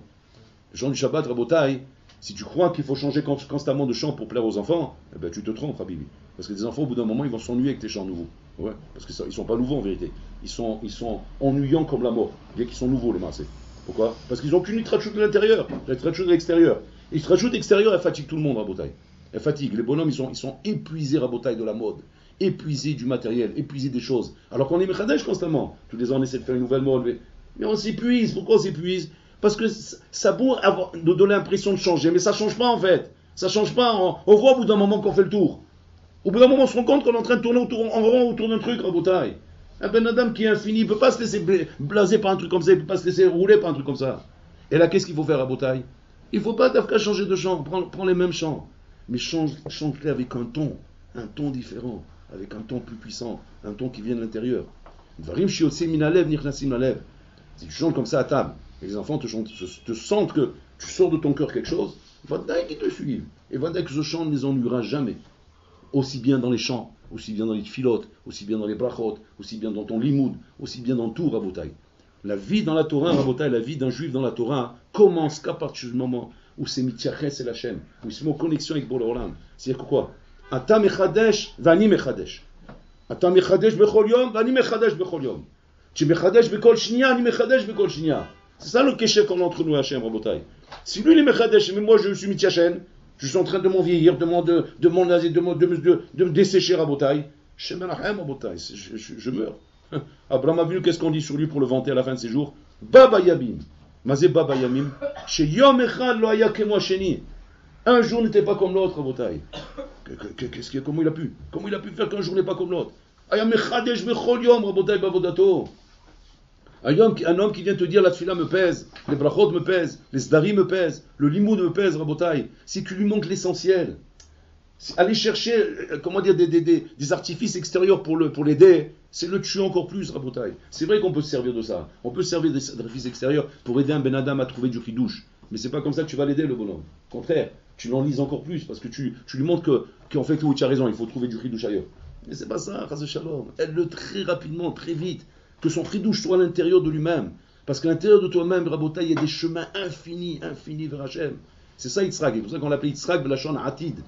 Le chant du Shabbat, Rabotai, si tu crois qu'il faut changer constamment de chant pour plaire aux enfants, eh ben tu te trompes, Habibi. Parce que les enfants, au bout d'un moment, ils vont s'ennuyer avec tes chants nouveaux. Ouais, parce qu'ils ne sont pas nouveaux en vérité. Ils sont ennuyants comme la mort. Bien qu'ils sont nouveaux, les massés. Pourquoi? Parce qu'ils n'ont qu'une itrachout de l'intérieur, l'itrachout de l'extérieur. Et l'itrachout extérieur, elle fatigue tout le monde, Rabotai. Elle fatigue. Les bonhommes, ils sont épuisés, Rabotai, de la mode. Épuisés du matériel, épuisés des choses. Alors qu'on est Mechadesh constamment. Tous les ans, on essaie de faire une nouvelle mode. Mais on s'épuise. Pourquoi on s'épuise? Parce que ça peut nous donner l'impression de changer, mais ça ne change pas en fait. Ça ne change pas. On voit au bout d'un moment qu'on fait le tour. Au bout d'un moment, on se rend compte qu'on est en train de tourner en rond autour d'un truc, Rabotai. Un Ben Adam qui est infini, il ne peut pas se laisser blaser par un truc comme ça, il ne peut pas se laisser rouler par un truc comme ça. Et là, qu'est-ce qu'il faut faire, Rabotai? Il ne faut pas d'Afka changer de chant, prends les mêmes chants, mais chante-les avec un ton différent, avec un ton plus puissant, un ton qui vient de l'intérieur. Dvarim shiotse minalev nirnasim lalev. Si tu chantes comme ça à table, et les enfants te sentent que tu sors de ton cœur quelque chose, Vadaï qui te suivent. Et Vadaï que ce chant ne les ennuiera jamais. Aussi bien dans les chants, aussi bien dans les filotes, aussi bien dans les brachot, aussi bien dans ton limoud, aussi bien dans tout, Rabotai. La vie dans la Torah, Rabotai, la vie d'un juif dans la Torah commence qu'à partir du moment où c'est mityaches et la Shem, où ils se mettent en connexion avec Boré Olam. C'est-à-dire quoi? Ata mechadesh, vani mechadesh. Ata mechadesh bechol yom, vani mechadesh bechol yom. Tu mechadesh bekol shnia, ni mechadesh bekol shnia. C'est ça le kéché qu'on a entre nous, Hachem, Rabotai. Si lui, il est mechadesh, mais moi je suis mityachen, je suis en train de m'en vieillir, de me dessécher, Rabotai. Shemenachem, Rabotai, je meurs. Abraham a vu, qu'est-ce qu'on dit sur lui pour le vanter à la fin de ses jours? Baba Yabim. Mazé Baba Yamim. Chez Yom Echad lo haya kemo sheni. Un jour n'était pas comme l'autre, Rabotai. Comment il a pu? Comment il a pu faire qu'un jour n'est pas comme l'autre? Ayam Echadesh bechol yom, Rabotai bavodato. Un homme qui vient te dire la tfila me pèse, les brachot me pèsent, les sdari me pèsent, le limoud me pèse, Rabotai. C'est qu'il lui manque l'essentiel. Aller chercher, des artifices extérieurs pour l'aider, c'est le tuer encore plus, Rabotai. C'est vrai qu'on peut se servir de ça. On peut se servir des artifices extérieurs pour aider un Ben Adam à trouver du chidouche. Mais c'est pas comme ça que tu vas l'aider, le bonhomme. Au contraire, tu l'enlises encore plus parce que tu lui montres qu'en fait, oui, tu as raison, il faut trouver du chidouche ailleurs. Mais c'est pas ça, Chas Shalom. Aide-le très rapidement, très vite. Que son chidouche soit à l'intérieur de lui-même. Parce qu'à l'intérieur de toi-même, Rabotai, il y a des chemins infinis vers Hachem. C'est ça Yitzhak. C'est pour ça qu'on l'appelait Yitzhak Belashon Atid.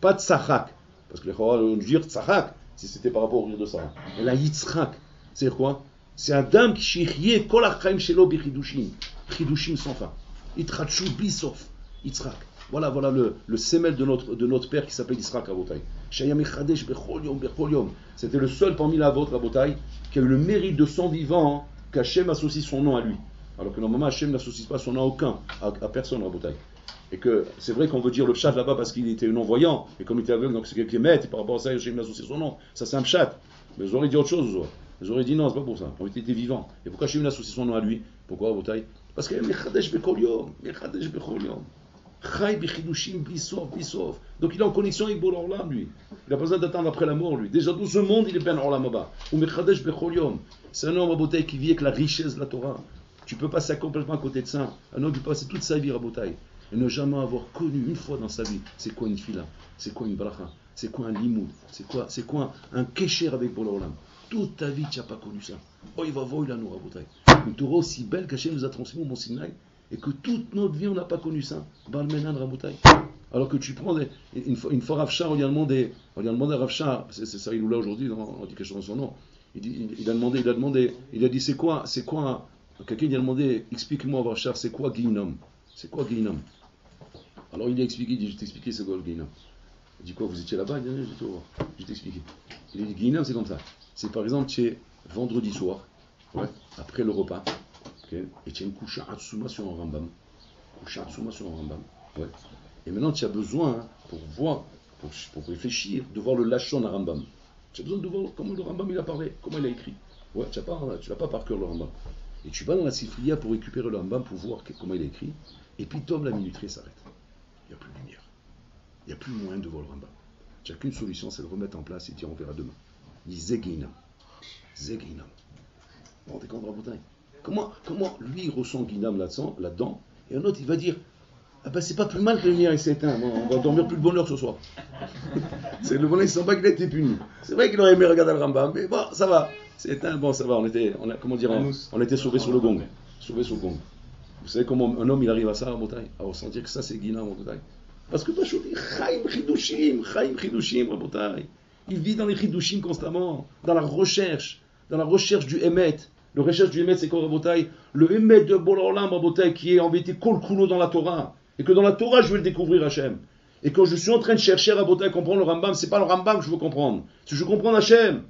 Pas Tzachak. Parce que les Chorah vont dire Tzachak, si c'était par rapport au rire de Sarah. Et là, Yitzhak, c'est quoi? C'est un dame qui chirié kol achaim shelo bichidushim. Chidushim sans fin. Yitrachu bisof. Yitzhak. Voilà le sémel de notre père qui s'appelle Yitzhak Rabotai. Shayam echadesh bechol yom. C'était le seul parmi la vôtre, Rabotai, qui a eu le mérite de son vivant qu'Hachem associe son nom à lui. Alors que normalement, Hachem n'associe pas son nom à personne, Rabotai. Et que c'est vrai qu'on veut dire le pshat là-bas parce qu'il était non-voyant, et comme il était aveugle, donc c'est quelqu'un qui met, et par rapport à ça, Hachem n'associe son nom. Ça, c'est un pshat. Mais ils auraient dit autre chose, ils auraient dit non, c'est pas pour ça. On était vivant. Et pourquoi Hachem associe son nom à lui? Pourquoi, Rabotai? Parce qu'il y a Mechadesh Bekol Yom. Chai bichidushim bisof. Donc il est en connexion avec Boré Olam, lui. Il n'a pas besoin d'attendre après la mort, lui. Déjà dans ce monde, il est ben Olam Haba. Ou Mechadesh Bechol Yom. C'est un homme, Rabotai, qui vit avec la richesse de la Torah. Tu peux passer complètement à côté de ça. Un homme qui passe toute sa vie, Rabotai, et ne jamais avoir connu une fois dans sa vie c'est quoi une fila, c'est quoi une bracha, c'est quoi un limoud, c'est quoi un kécher avec Boré Olam. Toute ta vie, tu n'as pas connu ça. Oh, il va voir là, nous, Rabotai. Une Torah aussi belle qu'Hachem nous a transmis au Mont Sinaï. Et que toute notre vie, on n'a pas connu ça. Balmenan Rabotai. Alors que tu prends une fois Rav Shah, on lui a demandé à Rav Shah, c'est ça, il nous l'a aujourd'hui, on dit quelque chose dans son nom. Il a dit c'est quoi, quelqu'un lui a demandé, explique-moi Rav Shah, c'est quoi Guinam? C'est quoi Guinam? Alors il a expliqué, il dit, je t'expliquer c'est quoi le Guinam. Il dit quoi, vous étiez là-bas? Il dit, je t'expliquer. Il a dit, Guinam c'est comme ça. C'est par exemple, tu es vendredi soir, après le repas. Okay. Et tu as une couche Atsuma sur un Rambam. Ouais. Et maintenant tu as besoin, pour réfléchir, de voir le Lachon à Rambam. Tu as besoin de voir comment le Rambam il a parlé, comment il a écrit. Ouais, tu n'as pas par cœur le Rambam. Et tu vas dans la Sifriya pour récupérer le Rambam, pour voir comment il a écrit. Et puis Tom, la minuterie s'arrête. Il n'y a plus de lumière. Il n'y a plus moyen de voir le Rambam. Tu n'as qu'une solution, c'est de remettre en place et dire on verra demain. Il dit Zeginam. Bon, t'es compte, Rabotai. Comment lui il ressent Guinam là-dedans, et un autre il va dire ah ben c'est pas plus mal que la lumière s'éteint, on va dormir plus de bonheur ce soir. C'est le bonheur, il sent pas qu'il a été puni. C'est vrai qu'il aurait aimé regarder le Rambam, mais bon ça va, c'est éteint, bon ça va, on était sauvés sur le gong. savez comment un homme il arrive à ça, Rabotai, à ressentir que ça c'est Guinam, Rabotai? Parce que Pachot dit Chaim Chidushim, Rabotai. Il vit dans les Chidushim constamment, dans la recherche du Emet. Le recherche du Emet, c'est quoi, Rabotai? Le Emet de Borolam, Rabotai, qui est en vérité Kol Kulo dans la Torah. Et que dans la Torah, je vais le découvrir, Hachem. Et quand je suis en train de chercher, Rabotai, à comprendre le Rambam, c'est pas le Rambam que je veux comprendre. Si je veux comprendre Hachem,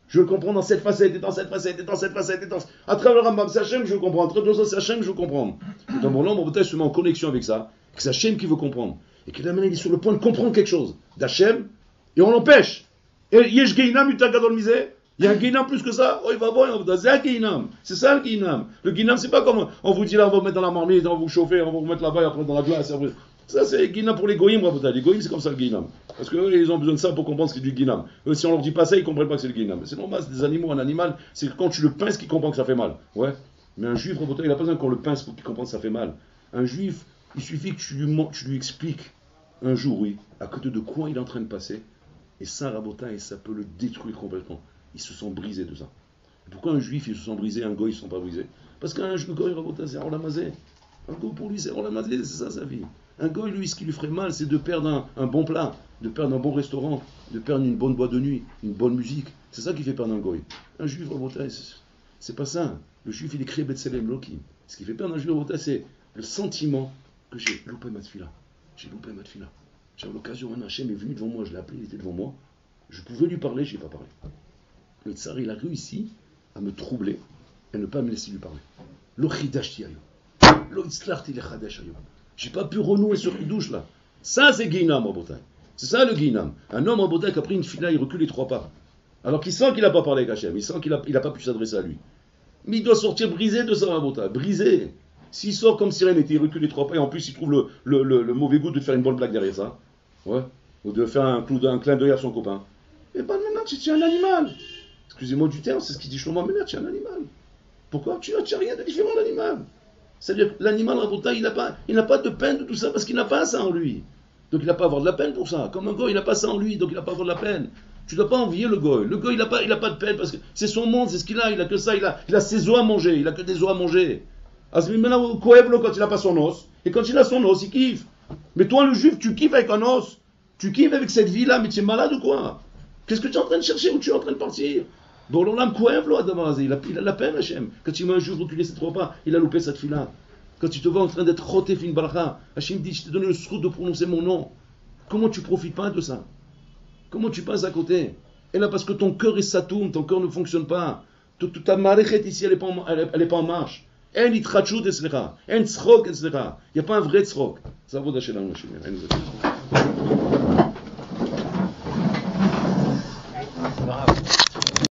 je veux le comprendre dans cette facette, et dans cette facette, et dans cette facette, et dans... À travers le Rambam, c'est Hachem que je veux comprendre. À travers ça, c'est Hachem que je veux comprendre. Et dans mon âme, Rabotai se met en connexion avec ça, que c'est Hachem qui veut comprendre. Et qu'il amène, il est sur le point de comprendre quelque chose d'Hachem, et on l'empêche. Et Yesh Geinam, Utagadol Misé. Il y a un Guinam plus que ça. Oh, il va voir, c'est un Guinam. C'est ça le Guinam. Le Guinam, c'est pas comme on vous dit là, on va vous mettre dans la marmite, on va vous chauffer, on va vous mettre là-bas et après dans la glace. Après. Ça, c'est Guinam pour les Goïms, Les Goïms, c'est comme ça le Guinam. Parce qu'eux, ils ont besoin de ça pour comprendre ce qu'est du Guinam. Eux, si on leur dit pas ça, ils comprennent pas que c'est le Guinam. C'est normal, c'est des animaux, un animal, c'est que quand tu le pinces qu'il comprend que ça fait mal. Ouais. Mais un juif, il n'a pas besoin qu'on le pince pour qu'il comprenne que ça fait mal. Un juif, il suffit que tu lui expliques un jour, oui, à côté de quoi il est en train de passer. Et ça, Rabotai, ça peut le détruire complètement. Ils se sont brisés de ça. Pourquoi un juif, il se sent brisé, un goy, ils ne se sont pas brisés? Parce qu'un goy, Rabotai, c'est Olamazé. Un goy, pour lui, c'est Olamazé, c'est ça sa vie. Un goy, lui, ce qui lui ferait mal, c'est de perdre un bon plat, de perdre un bon restaurant, de perdre une bonne boîte de nuit, une bonne musique. C'est ça qui fait perdre un goy. Un juif, Rabotai, c'est pas ça. Le juif, il est créé Betselem Loki. Ce qui fait perdre un juif, Rabotai, c'est le sentiment que j'ai loupé ma tefila. J'avais l'occasion, un Hachem est venu devant moi, je l'ai appelé, il était devant moi. Je pouvais lui parler, je n'ai pas parlé. Le tsar, il a réussi à me troubler et ne pas me laisser lui parler. Lo chidashti ayom. Lo itzlachti lechadesh ayom. J'ai pas pu renouer sur une douche là. Ça, c'est Guinam, Rabotai. C'est ça le Guinam. Un homme, Rabotai, qui a pris une fila, il recule les 3 pas. Alors qu'il sent qu'il n'a pas parlé avec Hachem, il sent qu'il n'a pas pu s'adresser à lui. Mais il doit sortir brisé de ça, Rabotai. Brisé. S'il sort comme Sérénité, il recule les 3 pas et en plus il trouve le mauvais goût de faire une bonne blague derrière ça. Ouais. Ou de faire un clin d'œil à son copain. Mais pas maintenant, tu es un animal. Excusez-moi du terme, c'est ce qu'il dit Shlomo Ameler, tu es un animal. Pourquoi tu n'as rien de différent d'animal? C'est-à-dire que l'animal, Rabotai, il n'a pas de peine de tout ça parce qu'il n'a pas ça en lui. Donc il n'a pas à avoir de la peine pour ça. Comme un goy, il n'a pas ça en lui, donc il n'a pas à avoir de la peine. Tu ne dois pas envier le goy. Le goy, il n'a pas de peine parce que c'est son monde, c'est ce qu'il a, il n'a que ça, il a ses os à manger, il n'a que des os à manger. Maintenant, Koevlo, quand il n'a pas son os, et quand il a son os, il kiffe. Mais toi, le juif, tu kiffes avec un os. Tu kiffes avec cette vie-là, mais tu es malade ou quoi? Qu'est-ce que tu es en train de chercher? Où tu es en train de partir? Bon, l'Olam Koevlo, il a la peine, Hachem. Quand il m'a un jour reculé ses 3 pas, il a loupé cette fille-là. Quand tu te vois en train d'être Chotef in Baracha, Hachem dit, je t'ai donné le srout de prononcer mon nom. Comment tu profites pas de ça? Comment tu passes à côté? Et là, parce que ton cœur est satoum, ton cœur ne fonctionne pas. Toute ta maréchette ici, elle n'est pas en marche. En itchachut etzlecha, en tzchok etzlecha. Il n'y a pas un vrai tzchok. Ça vaut d'Hachem.